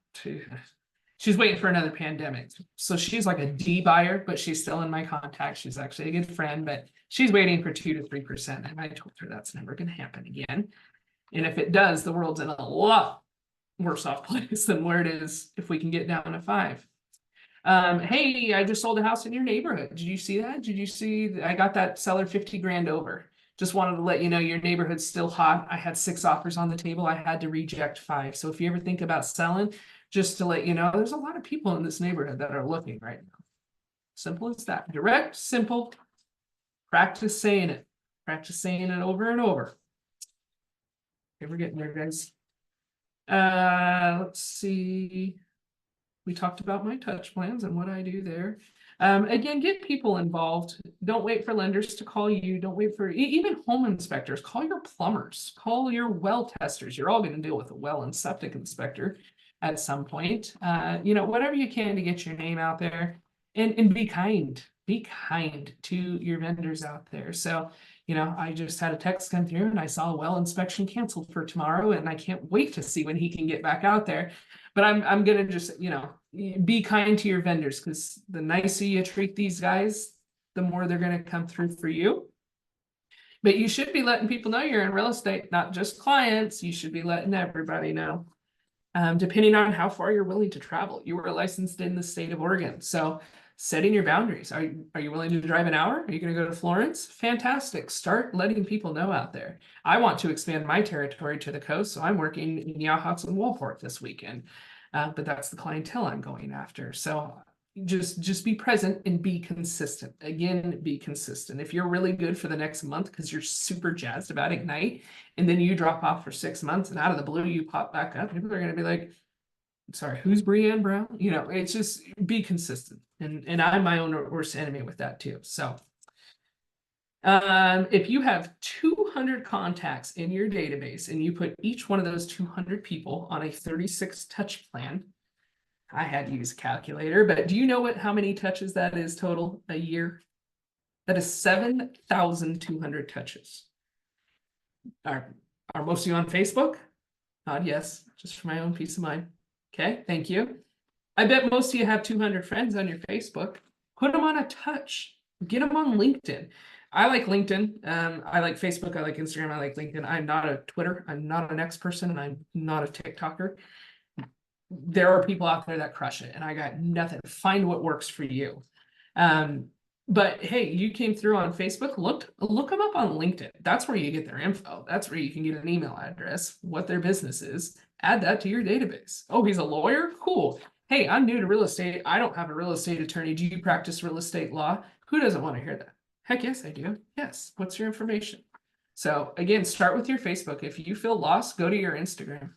she's waiting for another pandemic. So she's like a D buyer, but she's still in my contact. She's actually a good friend, but she's waiting for 2 to 3%. And I told her that's never going to happen again. And if it does, the world's in a lot worse off place than where it is if we can get down to 5. Hey, I just sold a house in your neighborhood. Did you see that? Did you see I got that seller 50 grand over? Just wanted to let you know your neighborhood's still hot. I had 6 offers on the table. I had to reject 5. So if you ever think about selling, just to let you know, there's a lot of people in this neighborhood that are looking right now. Simple as that. Direct, simple. Practice saying it. Practice saying it over and over. Okay, we're getting there, guys. Let's see. We talked about my touch plans and what I do there. Again, get people involved. Don't wait for lenders to call you. Don't wait for even home inspectors. Call your plumbers. Call your well testers. You're all going to deal with a well and septic inspector at some point. You know, whatever you can to get your name out there, and be kind. Be kind to your vendors out there. So, you know, I just had a text come through and I saw a well inspection canceled for tomorrow, and I can't wait to see when he can get back out there. But I'm gonna just, you know, be kind to your vendors, because the nicer you treat these guys, the more they're gonna come through for you. But you should be letting people know you're in real estate, not just clients. You should be letting everybody know. Depending on how far you're willing to travel. You were licensed in the state of Oregon, so setting your boundaries. Are you willing to drive an hour? Are you going to go to Florence? Fantastic. Start letting people know out there. I want to expand my territory to the coast, so I'm working in Yachats and Walport this weekend. But that's the clientele I'm going after. So just be present and be consistent. Again, be consistent. If you're really good for the next month because you're super jazzed about Ignite, and then you drop off for 6 months and out of the blue you pop back up, people are going to be like, sorry, who's Breanne Brown? You know, it's just be consistent. And I'm my own worst enemy with that too. So if you have 200 contacts in your database and you put each one of those 200 people on a 36 touch plan, I had to use a calculator, but do you know how many touches that is total a year? That is 7,200 touches. Are most of you on Facebook? Yes, just for my own peace of mind. Okay, thank you. I bet most of you have 200 friends on your Facebook. Put them on a touch. Get them on LinkedIn. I like LinkedIn. I like Facebook. I like Instagram. I like LinkedIn. I'm not a Twitter. I'm not an X person, and I'm not a TikToker. There are people out there that crush it, and I got nothing. Find what works for you. But hey, you came through on Facebook. Look them up on LinkedIn. That's where you get their info. That's where you can get an email address, what their business is. Add that to your database. Oh, he's a lawyer? Cool. Hey, I'm new to real estate. I don't have a real estate attorney. Do you practice real estate law? Who doesn't want to hear that? Heck yes, I do. Yes. What's your information? So again, start with your Facebook. If you feel lost, go to your Instagram.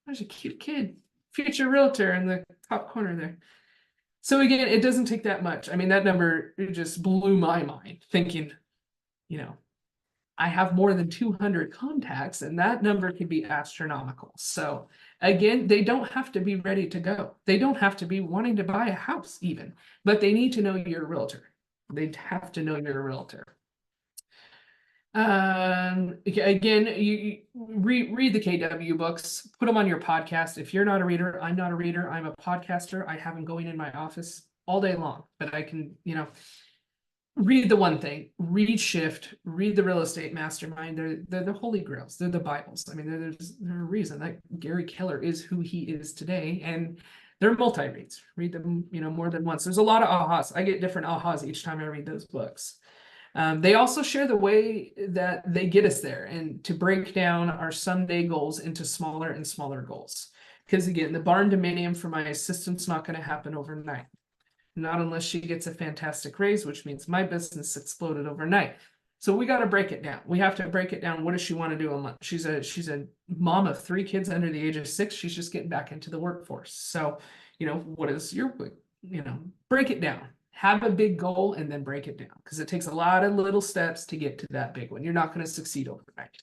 There's a cute kid, future realtor in the top corner there. So again, it doesn't take that much. I mean, that number, it just blew my mind thinking, you know, I have more than 200 contacts, and that number could be astronomical. So again, they don't have to be ready to go. They don't have to be wanting to buy a house even, but they need to know you're a realtor. They'd have to know you're a realtor. Again, you read the KW books, put them on your podcast. If you're not a reader, I'm not a reader. I'm a podcaster. I have them going in my office all day long, but I can, you know, read the one thing, read Shift, read the Real Estate Mastermind. They're the holy grails. They're the Bibles. I mean, there's a reason that Gary Keller is who he is today, and they're multi-reads. Read them, more than once. There's a lot of ahas. I get different ahas each time I read those books. They also share the way that they get us there, and to break down our Sunday goals into smaller and smaller goals. Because again, the barn dominium for my assistant's not going to happen overnight. Not unless she gets a fantastic raise, which means my business exploded overnight. So we got to break it down. We have to break it down. What does she want to do a month? She's a mom of 3 kids under the age of 6. She's just getting back into the workforce. So, what is your, break it down. Have a big goal and then break it down, because it takes a lot of little steps to get to that big one. You're not going to succeed overnight.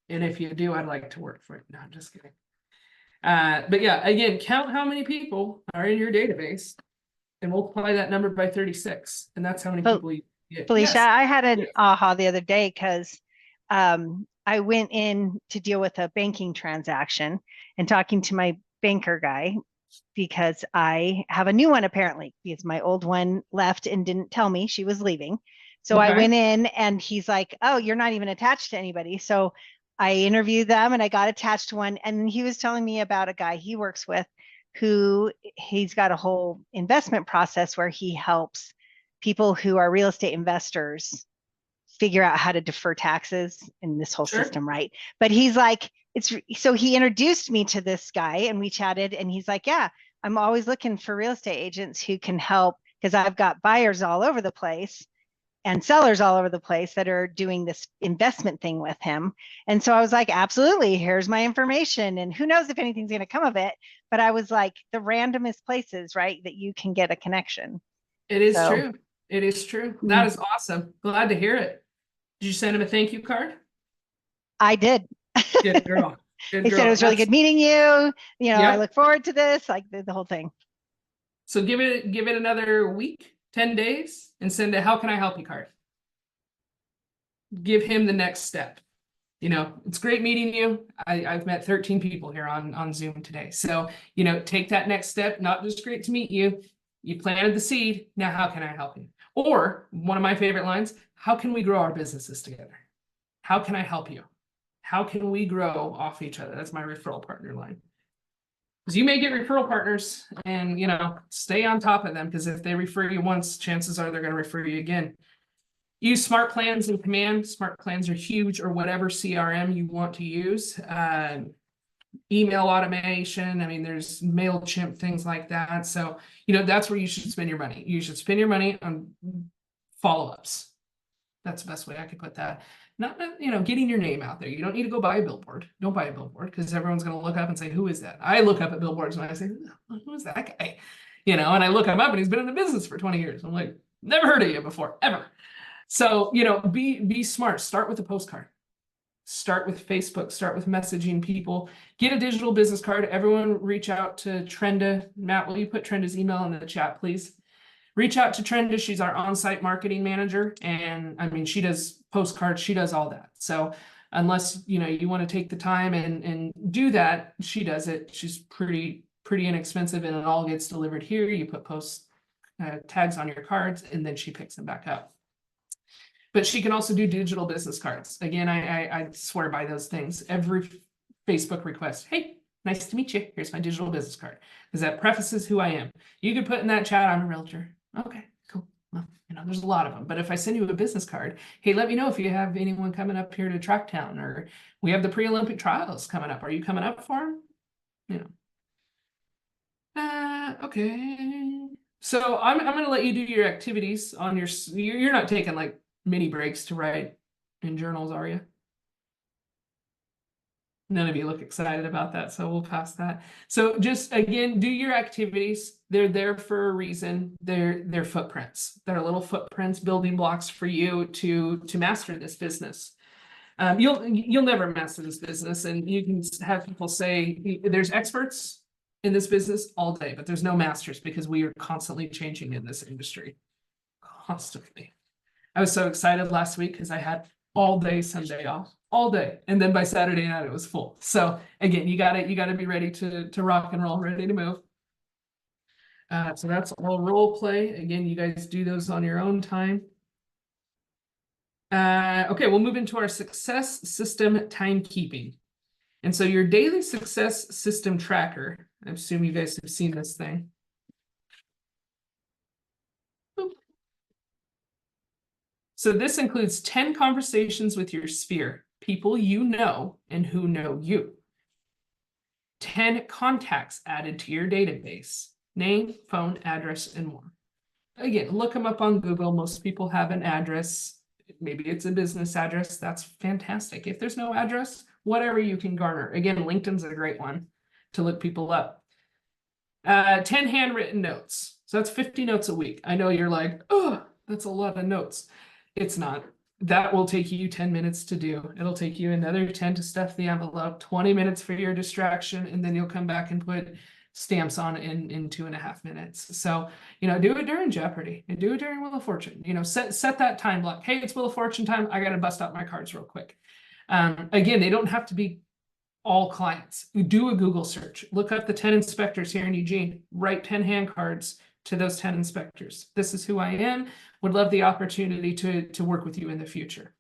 And if you do, I'd like to work for it. No, I'm just kidding. But yeah, again, count how many people are in your database and multiply that number by 36. And that's how many people you get. Felicia, Yes. I had an Yes. aha the other day because I went in to deal with a banking transaction and talking to my banker guy, because I have a new one apparently, because my old one left and didn't tell me she was leaving. So I Okay. went in and he's like, oh, you're not even attached to anybody. So I interviewed them and I got attached to one. And he was telling me about a guy he works with who he's got a whole investment process where he helps people who are real estate investors figure out how to defer taxes in this whole Sure. system, right? But he's like, so he introduced me to this guy and we chatted and he's like, yeah, I'm always looking for real estate agents who can help, because I've got buyers all over the place and sellers all over the place that are doing this investment thing with him. And so I was like, absolutely, here's my information. And who knows if anything's going to come of it. But I was like, the randomest places, right, that you can get a connection. It is So- true. It is true. That is awesome. Glad to hear it. Did you send him a thank you card? I did. Good girl. Good He girl. said it was really That's- good meeting you. You know, I Yep. look forward to this, like the whole thing. So give it another week, 10 days, and send a how can I help you card. Give him the next step. It's great meeting you. I've met 13 people here on Zoom today. So, take that next step. Not just great to meet you. You planted the seed. Now, how can I help you? Or one of my favorite lines, how can we grow our businesses together? How can I help you? How can we grow off each other? That's my referral partner line. Because you may get referral partners and, stay on top of them, because if they refer you once, chances are they're going to refer you again. Use Smart Plans in Command. Smart Plans are huge, or whatever CRM you want to use. Email automation. I mean, there's MailChimp, things like that. So, that's where you should spend your money. You should spend your money on follow-ups. That's the best way I could put that. Not, getting your name out there. You don't need to go buy a billboard. Don't buy a billboard, because everyone's going to look up and say, who is that? I look up at billboards and I say, who is that guy? And I look him up and he's been in the business for 20 years. I'm like, never heard of you before, ever. So, be smart. Start with a postcard. Start with Facebook. Start with messaging people. Get a digital business card. Everyone reach out to Trenda. Matt, will you put Trenda's email in the chat, please? Reach out to Trenda. She's our on-site marketing manager. And I mean, she does postcards. She does all that. So unless, you want to take the time and do that, she does it. She's pretty inexpensive, and it all gets delivered here. You put tags on your cards, and then she picks them back up. But she can also do digital business cards. Again, I swear by those things. Every Facebook request, hey, nice to meet you. Here's my digital business card. Because that prefaces who I am. You could put in that chat, I'm a realtor. Okay, cool. Well, there's a lot of them. But if I send you a business card, hey, let me know if you have anyone coming up here to Tracktown, or we have the pre-Olympic trials coming up. Are you coming up for them? Okay. So I'm going to let you do your activities on you're not taking like mini breaks to write in journals, are you? None of you look excited about that, so we'll pass that. So just, again, do your activities. They're there for a reason. They're footprints. They're little footprints, building blocks for you to master this business. You'll never master this business, and you can have people say there's experts in this business all day, but there's no masters, because we are constantly changing in this industry. Constantly. I was so excited last week because I had all day Sunday off, all day, and then by Saturday night it was full. So again, you gotta be ready to rock and roll, ready to move. So that's all role play. Again, you guys do those on your own time. Okay, we'll move into our success system timekeeping. And so your daily success system tracker, I assume you guys have seen this thing. Boop. So this includes 10 conversations with your sphere, people you know and who know you. 10 contacts added to your database, name, phone, address, and more. Again, look them up on Google. Most people have an address. Maybe it's a business address. That's fantastic. If there's no address, whatever you can garner. Again, LinkedIn's a great one to look people up. 10 handwritten notes. So that's 50 notes a week. I know you're like, oh, that's a lot of notes. It's not. That will take you 10 minutes to do. It'll take you another 10 to stuff the envelope, 20 minutes for your distraction, and then you'll come back and put stamps on in 2.5 minutes. So, you know, do it during Jeopardy and do it during Wheel of Fortune. You know, set that time block. Hey, it's Wheel of Fortune time. I got to bust out my cards real quick. Again, they don't have to be all clients. Do a Google search. Look up the 10 inspectors here in Eugene. Write 10 hand cards to those 10 inspectors. This is who I am. Would love the opportunity to work with you in the future.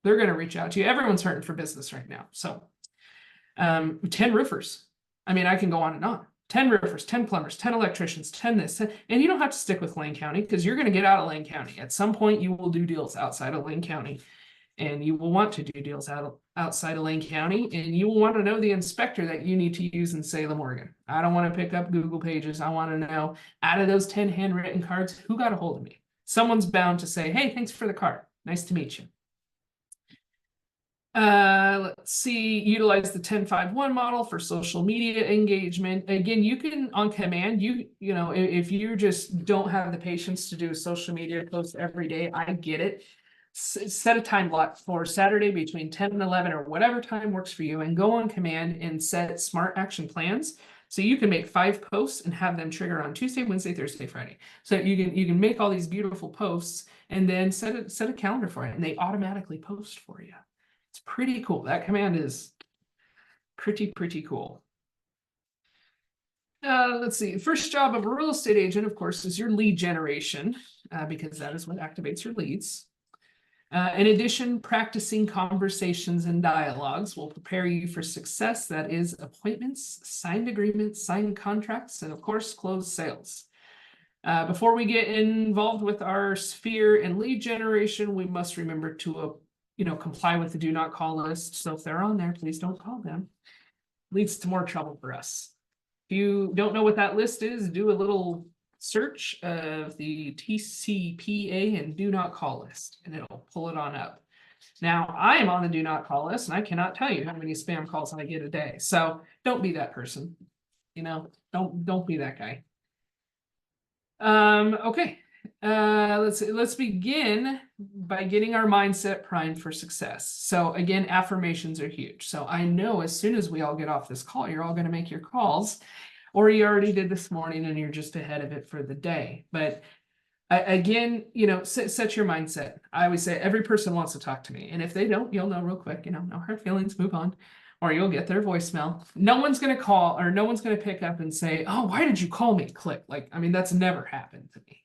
They're going to reach out to you. Everyone's hurting for business right now. So 10 roofers. I mean, I can go on and on. 10 roofers, 10 plumbers, 10 electricians, 10 this. And you don't have to stick with Lane County because you're going to get out of Lane County. At some point, you will do deals outside of Lane County. And you will want to do deals outside of Lane County. And you will want to know the inspector that you need to use in Salem, Oregon. I don't want to pick up Google pages. I want to know out of those 10 handwritten cards, who got a hold of me? Someone's bound to say, hey, thanks for the card. Nice to meet you. Let's see, utilize the 10-5-1 model for social media engagement. Again, you can on command, you know, if you just don't have the patience to do a social media post every day, I get it. Set a time block for Saturday between 10 and 11 or whatever time works for you, and go on command and set smart action plans. So you can make 5 posts and have them trigger on Tuesday, Wednesday, Thursday, Friday. So you can make all these beautiful posts and then set a calendar for it, and they automatically post for you. It's pretty cool. That command is pretty cool. Let's see. First job of a real estate agent, of course, is your lead generation, because that is what activates your leads. In addition, practicing conversations and dialogues will prepare you for success. That is appointments, signed agreements, signed contracts, and of course, closed sales. Before we get involved with our sphere and lead generation, we must remember to comply with the do not call list. So if they're on there, please don't call them. Leads to more trouble for us. If you don't know what that list is, do a little search of the TCPA and do not call list, and it'll pull it on up. Now, I am on the do not call list, and I cannot tell you how many spam calls I get a day. So don't be that person. You know, don't be that guy. Okay. Let's begin by getting our mindset primed for success. So again, affirmations are huge. So I know as soon as we all get off this call, you're all going to make your calls, or you already did this morning and you're just ahead of it for the day. But again, set your mindset. I always say every person wants to talk to me, and if they don't, you'll know real quick. No hard feelings, move on. Or you'll get their voicemail. No one's going to call, or no one's going to pick up and say, oh, why did you call me? Click. That's never happened to me.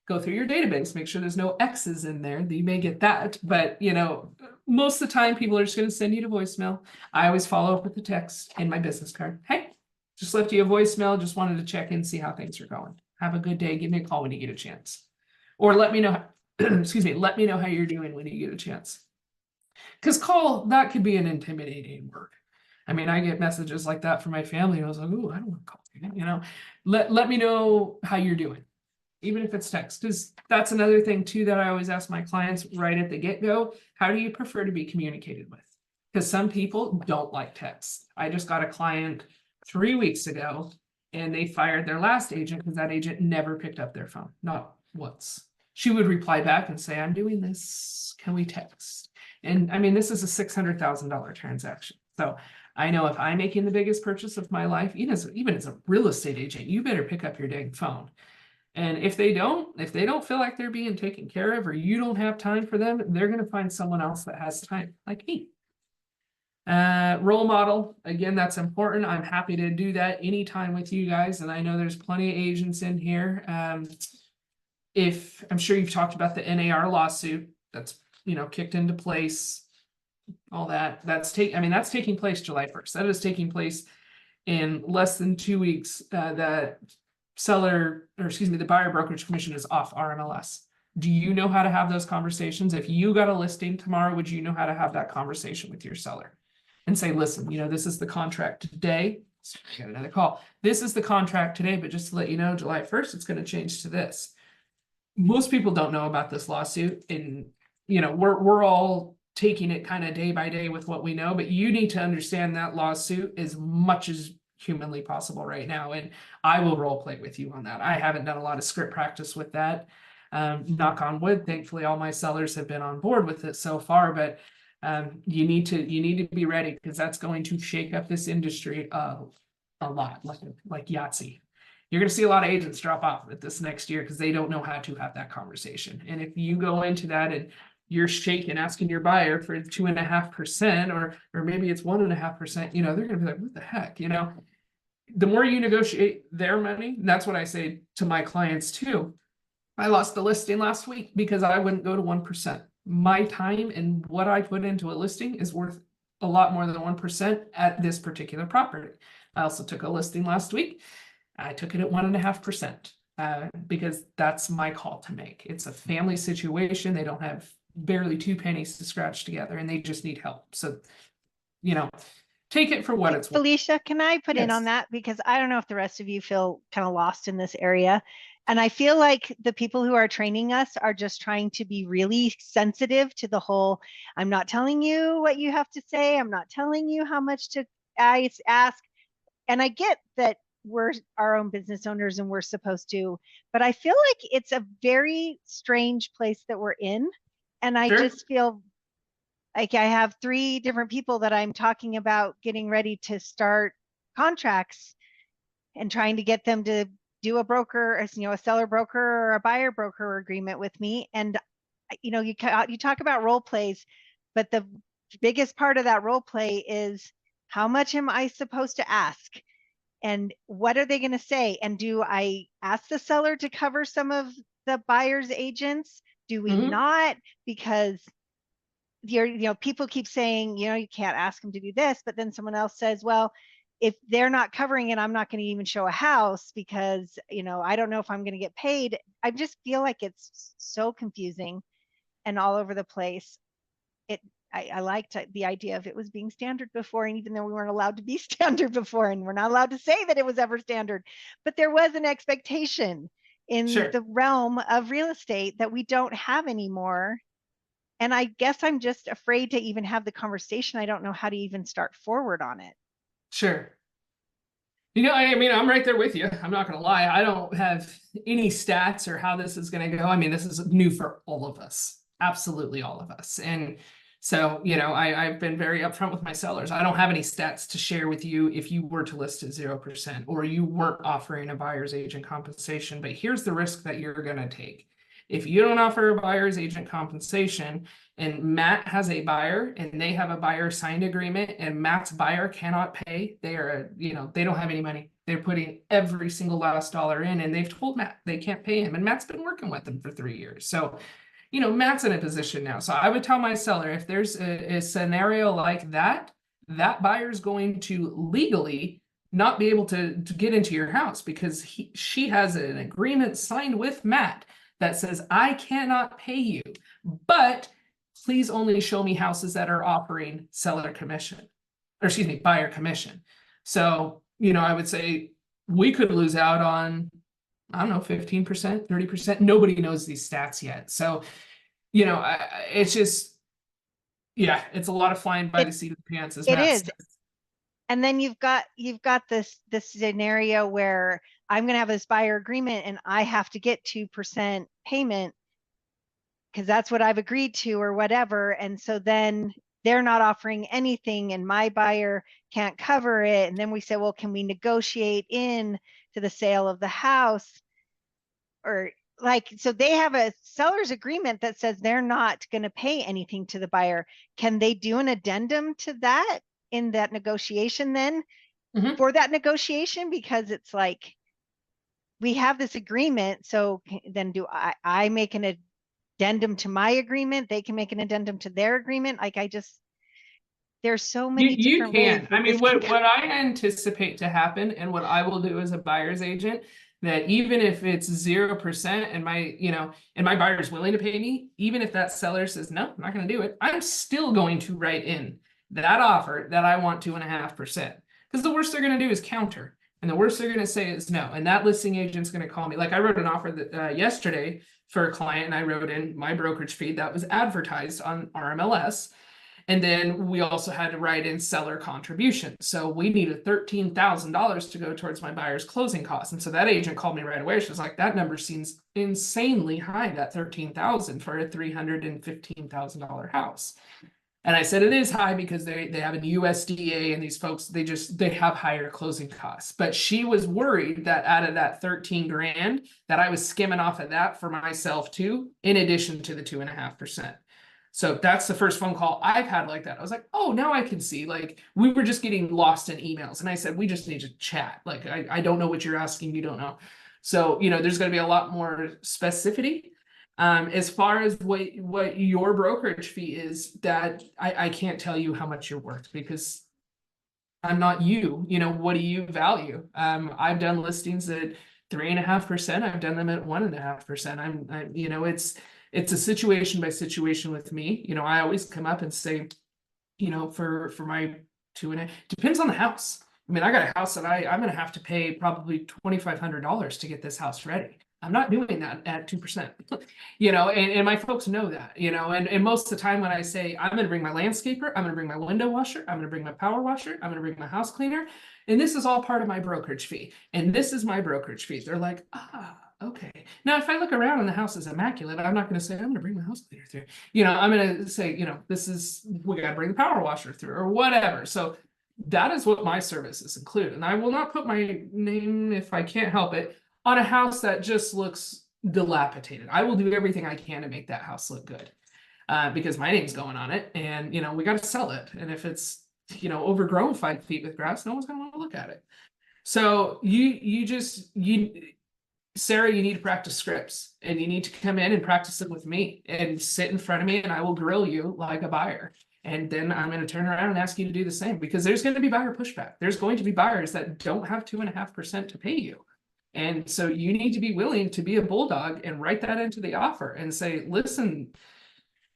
Go through your database, make sure there's no X's in there. You may get that, but most of the time people are just going to send you to voicemail. I always follow up with the text in my business card. Hey, just left you a voicemail. Just wanted to check in, see how things are going. Have a good day. Give me a call when you get a chance. Or let me know, excuse me, let me know how you're doing when you get a chance. Because call, that could be an intimidating word. I mean, I get messages like that from my family. I was like, ooh, I don't want to call you. Let me know how you're doing, even if it's text. Because that's another thing too that I always ask my clients right at the get-go. How do you prefer to be communicated with? Because some people don't like text. I just got a client 3 weeks ago, and they fired their last agent because that agent never picked up their phone, not once. She would reply back and say, I'm doing this, can we text? And I mean, this is a $600,000 transaction. So I know if I'm making the biggest purchase of my life, even as a real estate agent, you better pick up your dang phone. And if they don't feel like they're being taken care of, or you don't have time for them, they're going to find someone else that has time, like me. Role model, again, that's important. I'm happy to do that anytime with you guys. And I know there's plenty of agents in here. If I'm sure you've talked about the NAR lawsuit, that's kicked into place, all that, that's taking place July 1st. That is taking place in less than 2 weeks. That the buyer brokerage commission is off RMLS. Do you know how to have those conversations? If you got a listing tomorrow, would you know how to have that conversation with your seller and say, listen, this is the contract today. I got another call. This is the contract today, but just to let you know, July 1st, it's going to change to this. Most people don't know about this lawsuit, and we're all taking it kind of day by day with what we know, but you need to understand that lawsuit as much as humanly possible right now. And I will role play with you on that. I haven't done a lot of script practice with that. Knock on wood. Thankfully, all my sellers have been on board with it so far, but you need to be ready, because that's going to shake up this industry a lot, like Yahtzee. You're going to see a lot of agents drop off at this next year because they don't know how to have that conversation. And if you go into that and you're shaking, asking your buyer for 2.5%, or maybe it's 1.5%, they're going to be like, what the heck, The more you negotiate their money, that's what I say to my clients too. I lost the listing last week because I wouldn't go to 1%. My time and what I put into a listing is worth a lot more than 1% at this particular property. I also took a listing last week. I took it at 1.5%, because that's my call to make. It's a family situation. They don't have barely 2 pennies to scratch together, and they just need help. So, take it for what it's worth. Felicia, can I put in on Yes. that? Because I don't know if the rest of you feel kind of lost in this area. And I feel like the people who are training us are just trying to be really sensitive to the whole, I'm not telling you what you have to say. I'm not telling you how much to ask. And I get that we're our own business owners and we're supposed to, but I feel like it's a very strange place that we're in. And I Sure. just feel like I have 3 different people that I'm talking about getting ready to start contracts and trying to get them to do a broker, a seller broker or a buyer broker agreement with me. And, you talk about role plays, but the biggest part of that role play is, how much am I supposed to ask? And what are they going to say? And do I ask the seller to cover some of the buyer's agents? Do we Mhm. not? Because people keep saying, you can't ask them to do this, but then someone else says, well, if they're not covering it, I'm not going to even show a house because, I don't know if I'm going to get paid. I just feel like it's so confusing and all over the place. I liked the idea of it was being standard before, and even though we weren't allowed to be standard before, and we're not allowed to say that it was ever standard, but there was an expectation in Sure. the realm of real estate that we don't have anymore. And I guess I'm just afraid to even have the conversation. I don't know how to even start forward on it. Sure. I'm right there with you. I'm not going to lie. I don't have any stats or how this is going to go. This is new for all of us. Absolutely all of us. And so, I've been very upfront with my sellers. I don't have any stats to share with you if you were to list at 0% or you weren't offering a buyer's agent compensation. But here's the risk that you're going to take. If you don't offer a buyer's agent compensation, and Matt has a buyer and they have a buyer signed agreement, and Matt's buyer cannot pay, they don't have any money. They're putting every single last dollar in, and they've told Matt they can't pay him, and Matt's been working with them for 3 years. So, Matt's in a position now. So I would tell my seller, if there's a scenario like that, that buyer's going to legally not be able to get into your house because she has an agreement signed with Matt that says, I cannot pay you, but please only show me houses that are offering seller commission, or excuse me, buyer commission. So, I would say we could lose out on, I don't know, 15%, 30%. Nobody knows these stats yet. So, it's just, it's a lot of flying by the seat of the pants. It is. And then you've got this scenario where I'm going to have this buyer agreement and I have to get 2% payment because that's what I've agreed to or whatever. And so then they're not offering anything and my buyer can't cover it. And then we say, well, can we negotiate in to the sale of the house? Or so they have a seller's agreement that says they're not going to pay anything to the buyer. Can they do an addendum to that in that negotiation then for that negotiation? Because it's like, we have this agreement. So then do I make an addendum to my agreement. They can make an addendum to their agreement. Like there's so many You different ways. can. that I mean, this can go. what I anticipate to happen and what I will do as a buyer's agent, that even if it's 0% and my, you know, and my buyer is willing to pay me, even if that seller says, no, I'm not going to do it, I'm still going to write in that offer that I want 2.5%. Because the worst they're going to do is counter. And the worst they're going to say is no. And that listing agent's going to call me. Like I wrote an offer that yesterday for a client, and I wrote in my brokerage fee that was advertised on RMLS. And then we also had to write in seller contribution. So we needed $13,000 to go towards my buyer's closing costs. And so that agent called me right away. She was like, that number seems insanely high, that $13,000 for a $315,000 house. And I said, it is high because they have an USDA and these folks, they have higher closing costs. But she was worried that out of that 13 grand that I was skimming off of that for myself too, in addition to the 2.5%. So that's the first phone call I've had like that. I was like, oh, now I can see, like, we were just getting lost in emails. And I said, we just need to chat. Like, I don't know what you're asking. You don't know. So, you know, there's going to be a lot more specificity. As far as what your brokerage fee is, that I can't tell you how much you're worth because I'm not you. You know, what do you value? I've done listings at 3.5%. I've done them at 1.5%. I'm you know, it's a situation by situation with me. You know, I always come up and say, you know, for my 2.5, depends on the house. I mean, I got a house that I'm going to have to pay probably $2,500 to get this house ready. I'm not doing that at 2%, you know, and my folks know that, you know, and most of the time when I say, I'm going to bring my landscaper, I'm going to bring my window washer, I'm going to bring my power washer, I'm going to bring my house cleaner, and this is all part of my brokerage fee. And this is my brokerage fee. They're like, okay. Now, if I look around and the house is immaculate, I'm not going to say, I'm going to bring my house cleaner through. You know, I'm going to say, you know, we got to bring the power washer through or whatever. So that is what my services include. And I will not put my name, if I can't help it, on a house that just looks dilapidated. I will do everything I can to make that house look good because my name's going on it. And, you know, we got to sell it. And if it's, you know, overgrown 5 feet with grass, no one's going to want to look at it. So Sarah, you need to practice scripts and you need to come in and practice it with me and sit in front of me and I will grill you like a buyer. And then I'm going to turn around and ask you to do the same because there's going to be buyer pushback. There's going to be buyers that don't have 2.5% to pay you. And so you need to be willing to be a bulldog and write that into the offer and say, listen,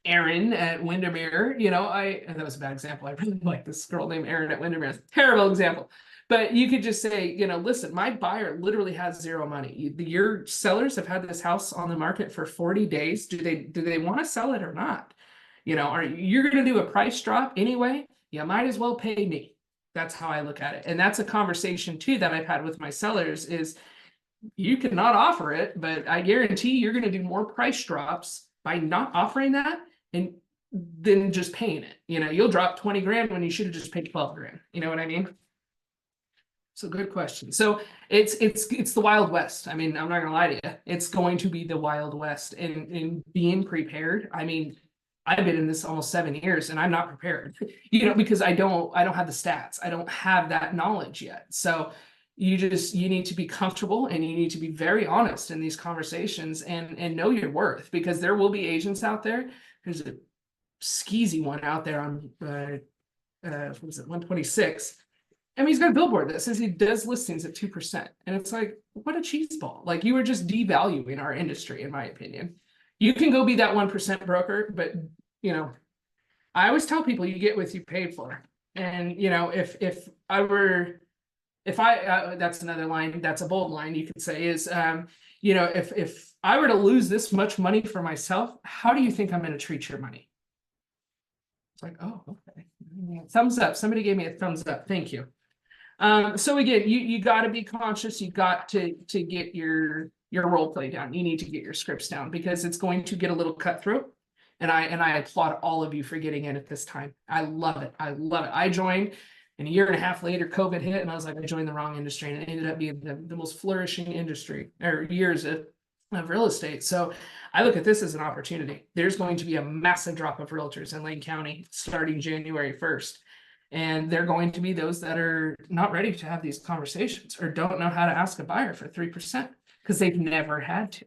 Erin at Windermere, you know, that was a bad example. I really like this girl named Erin at Windermere. It's a terrible example. But you could just say, you know, listen, my buyer literally has zero money. Your sellers have had this house on the market for 40 days. Do they want to sell it or not? You know, you're going to do a price drop anyway? You might as well pay me. That's how I look at it. And that's a conversation too that I've had with my sellers is you cannot offer it, but I guarantee you're going to do more price drops by not offering that and than just paying it. You know, you'll drop 20 grand when you should have just paid 12 grand. You know what I mean? So good question. So it's the Wild West. I mean, I'm not gonna lie to you. It's going to be the Wild West and being prepared. I mean, I've been in this almost 7 years and I'm not prepared, you know, because I don't have the stats. I don't have that knowledge yet. So you need to be comfortable and you need to be very honest in these conversations and know your worth because there will be agents out there. There's a skeezy one out there on, what was it, 126. I mean, he's got a billboard that says he does listings at 2%. And it's like, what a cheese ball. Like you were just devaluing our industry, in my opinion. You can go be that 1% broker, but you know, I always tell people you get what you pay for. And you know, if that's another line, that's a bold line you could say is, you know, if I were to lose this much money for myself, how do you think I'm going to treat your money? It's like, oh, okay. Thumbs up. Somebody gave me a thumbs up. Thank you. So again, you got to be conscious. You got to get your role play down. You need to get your scripts down because it's going to get a little cutthroat. And I applaud all of you for getting in at this time. I love it. I love it. I joined, and a year and a half later, COVID hit, and I was like, I joined the wrong industry, and it ended up being the most flourishing industry or years of real estate. So I look at this as an opportunity. There's going to be a massive drop of realtors in Lane County starting January 1st. And they're going to be those that are not ready to have these conversations or don't know how to ask a buyer for 3% because they've never had to.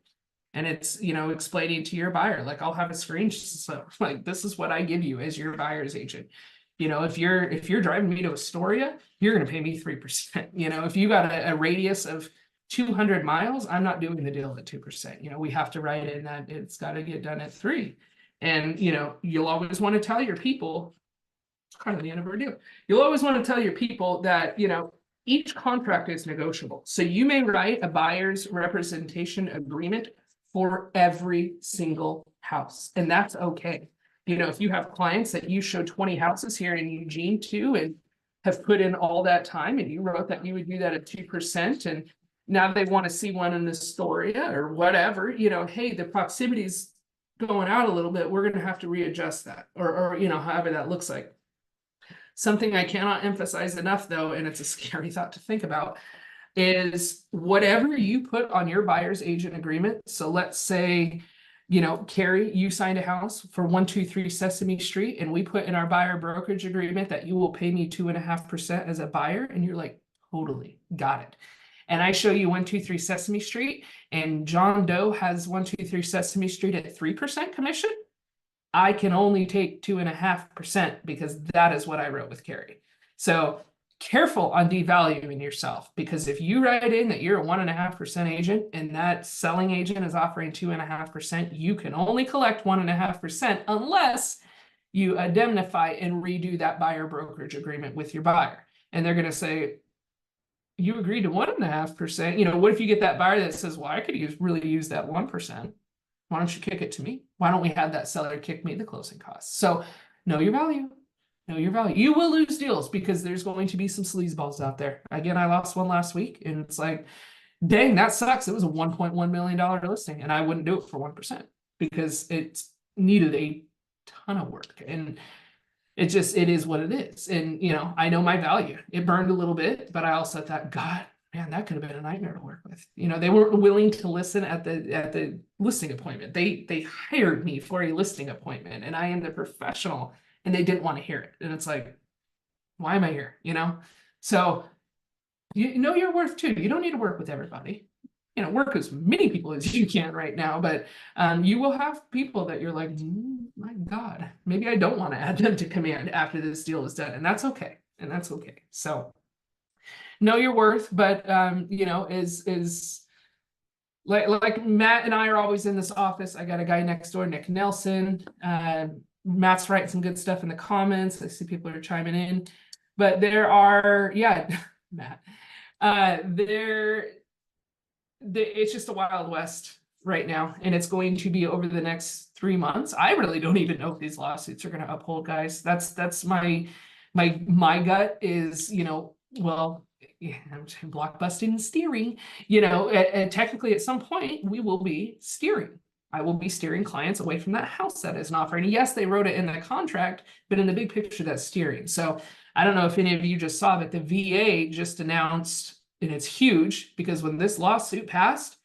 And it's, you know, explaining to your buyer, like I'll have a screen, so like, this is what I give you as your buyer's agent. You know, if you're driving me to Astoria, you're gonna pay me 3%. You know, if you got a radius of 200 miles, I'm not doing the deal at 2%. You know, we have to write in that it's got to get done at 3. And, you know, you'll always want to tell your people, it's kind of the end of our deal. You'll always want to tell your people that, you know, each contract is negotiable. So you may write a buyer's representation agreement for every single house, and that's okay. You know, if you have clients that you show 20 houses here in Eugene too, and have put in all that time, and you wrote that you would do that at 2%, and now they want to see one in Astoria or whatever, you know, hey, the proximity's going out a little bit, we're going to have to readjust that, or, you know, however that looks like. Something I cannot emphasize enough though, and it's a scary thought to think about, is whatever you put on your buyer's agent agreement. So let's say, you know, Carrie, you signed a house for 123 Sesame Street, and we put in our buyer brokerage agreement that you will pay me 2.5% as a buyer, and you're like, totally got it. And I show you 123 Sesame Street, and John Doe has 123 Sesame Street at 3% commission. I can only take 2.5% because that is what I wrote with Carrie. So careful on devaluing yourself, because if you write in that you're a 1.5% agent and that selling agent is offering 2.5%, you can only collect 1.5% unless you indemnify and redo that buyer brokerage agreement with your buyer. And they're going to say, you agreed to 1.5%. You know, what if you get that buyer that says, well, I could really use that 1%. Why don't you kick it to me? Why don't we have that seller kick me the closing costs? So know your value. Know your value. You will lose deals because there's going to be some sleazeballs out there. Again, I lost one last week, and it's like, dang, that sucks. It was a $1.1 million listing, and I wouldn't do it for 1% because it needed a ton of work. And it is what it is. And, you know, I know my value. It burned a little bit, but I also thought, God, man, that could have been a nightmare to work with. You know, they weren't willing to listen at the listing appointment. They hired me for a listing appointment, and I am the professional, and they didn't want to hear it. And it's like, why am I here? You know? So you know your worth too. You don't need to work with everybody. You know, work as many people as you can right now, but you will have people that you're like, my God, maybe I don't want to add them to command after this deal is done. And that's okay. And that's okay. So know your worth, but you know, is like Matt and I are always in this office. I got a guy next door, Nick Nelson. Matt's writing some good stuff in the comments. I see people are chiming in, but there are, yeah, Matt, it's just a Wild West right now, and it's going to be over the next 3 months. I really don't even know if these lawsuits are going to uphold, guys. That's my gut is, you know, well, yeah, I'm blockbusting and steering, you know, and technically at some point we will be steering. I will be steering clients away from that house that is an offer. And yes, they wrote it in the contract, but in the big picture, that's steering. So I don't know if any of you just saw that the VA just announced, and it's huge because when this lawsuit passed,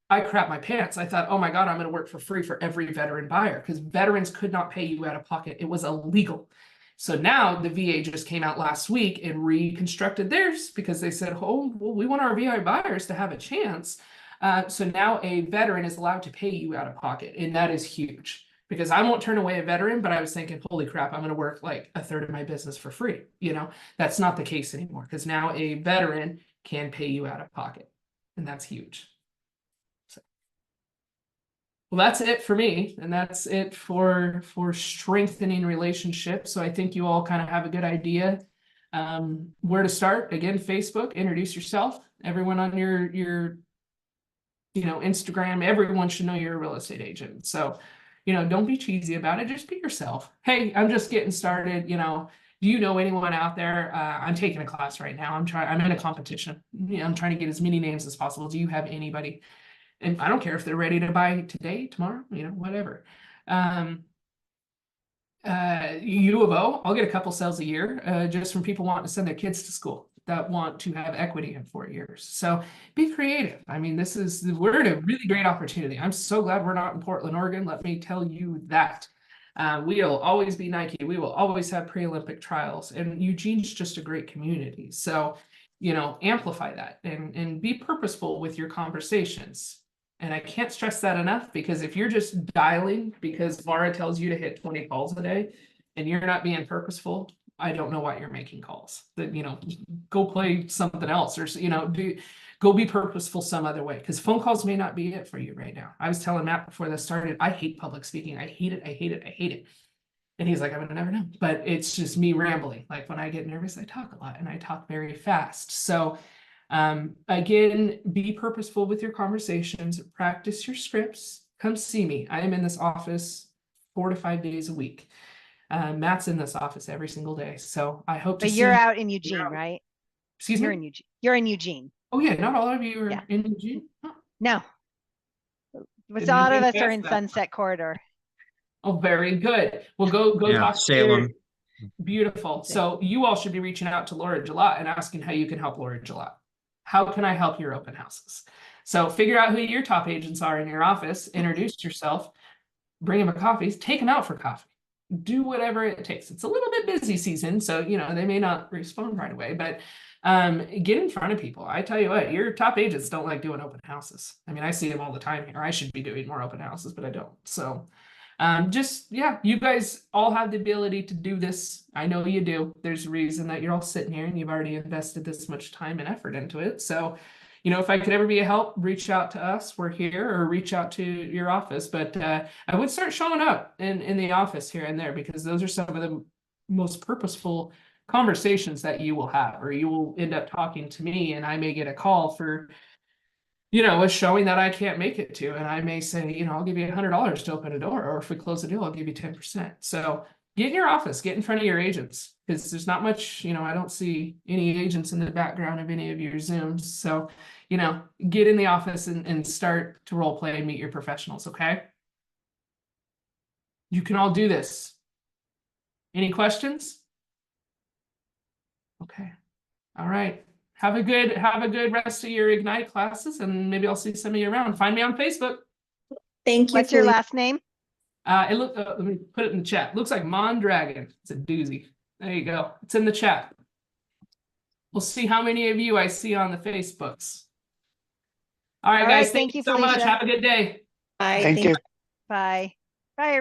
I crapped my pants. I thought, oh my God, I'm going to work for free for every veteran buyer because veterans could not pay you out of pocket. It was illegal. So now the VA just came out last week and reconstructed theirs because they said, oh, well, we want our VA buyers to have a chance. So now a veteran is allowed to pay you out of pocket. And that is huge because I won't turn away a veteran, but I was thinking, holy crap, I'm going to work like a third of my business for free. You know, that's not the case anymore because now a veteran can pay you out of pocket. And that's huge. So, well, that's it for me. And that's it for strengthening relationships. So I think you all kind of have a good idea where to start. Again, Facebook, introduce yourself. Everyone on your you know, Instagram, everyone should know you're a real estate agent. So, you know, don't be cheesy about it. Just be yourself. Hey, I'm just getting started. You know, do you know anyone out there? I'm taking a class right now. I'm in a competition. You know, I'm trying to get as many names as possible. Do you have anybody? And I don't care if they're ready to buy today, tomorrow, you know, whatever. U of O, I'll get a couple sales a year just from people wanting to send their kids to school that want to have equity in 4 years. So be creative. I mean, we're in a really great opportunity. I'm so glad we're not in Portland, Oregon. Let me tell you that. We'll always be Nike. We will always have pre-Olympic trials, and Eugene's just a great community. So, you know, amplify that and be purposeful with your conversations. And I can't stress that enough, because if you're just dialing because Laura tells you to hit 20 calls a day and you're not being purposeful, I don't know why you're making calls. That, go play something else, or, go be purposeful some other way, because phone calls may not be it for you right now. I was telling Matt before this started, I hate public speaking. I hate it. I hate it. I hate it. And he's like, I would never know. But it's just me rambling. Like when I get nervous, I talk a lot and I talk very fast. So again, be purposeful with your conversations, practice your scripts, come see me. I am in this office 4 to 5 days a week. Matt's in this office every single day. So I hope to But see you're you. out in Eugene, right? Excuse You're me? in Eugene. You're in Eugene. Oh yeah, not all of you are Yeah. in Eugene. Oh, No. A Didn't lot of think us are that's in that Sunset Corridor. oh, very good. Well, go Yeah, talk to Salem. beautiful. So you all should be reaching out to Laura Gillot and asking how you can help Laura Gillot. How can I help your open houses? So figure out who your top agents are in your office, introduce yourself, bring them a coffee, take them out for coffee. Do whatever it takes. It's a little bit busy season, so they may not respond right away, but get in front of people. I tell you what, your top agents don't like doing open houses. I mean, I see them all the time here. I should be doing more open houses, but I don't. So you guys all have the ability to do this. I know you do. There's a reason that you're all sitting here and you've already invested this much time and effort into it. So, if I could ever be a help, reach out to us. We're here, or reach out to your office. But I would start showing up in the office here and there, because those are some of the most purposeful conversations that you will have, or you will end up talking to me and I may get a call for a showing that I can't make it to. And I may say, I'll give you $100 to open a door, or if we close the deal, I'll give you 10%. So get in your office, get in front of your agents, because there's not much, I don't see any agents in the background of any of your Zooms. So, get in the office and start to role play and meet your professionals. Okay. You can all do this. Any questions? Okay. All right. Have a good rest of your Ignite classes, and maybe I'll see some of you around. Find me on Facebook. Thank you. What's your Felicia. last name? Let me put it in the chat. Looks like Mondragon. It's a doozy. There you go. It's in the chat. We'll see how many of you I see on the Facebooks. All right, All guys. right, Thank you so much. Felicia. Have a good day. Bye. Thank you. Bye. Bye.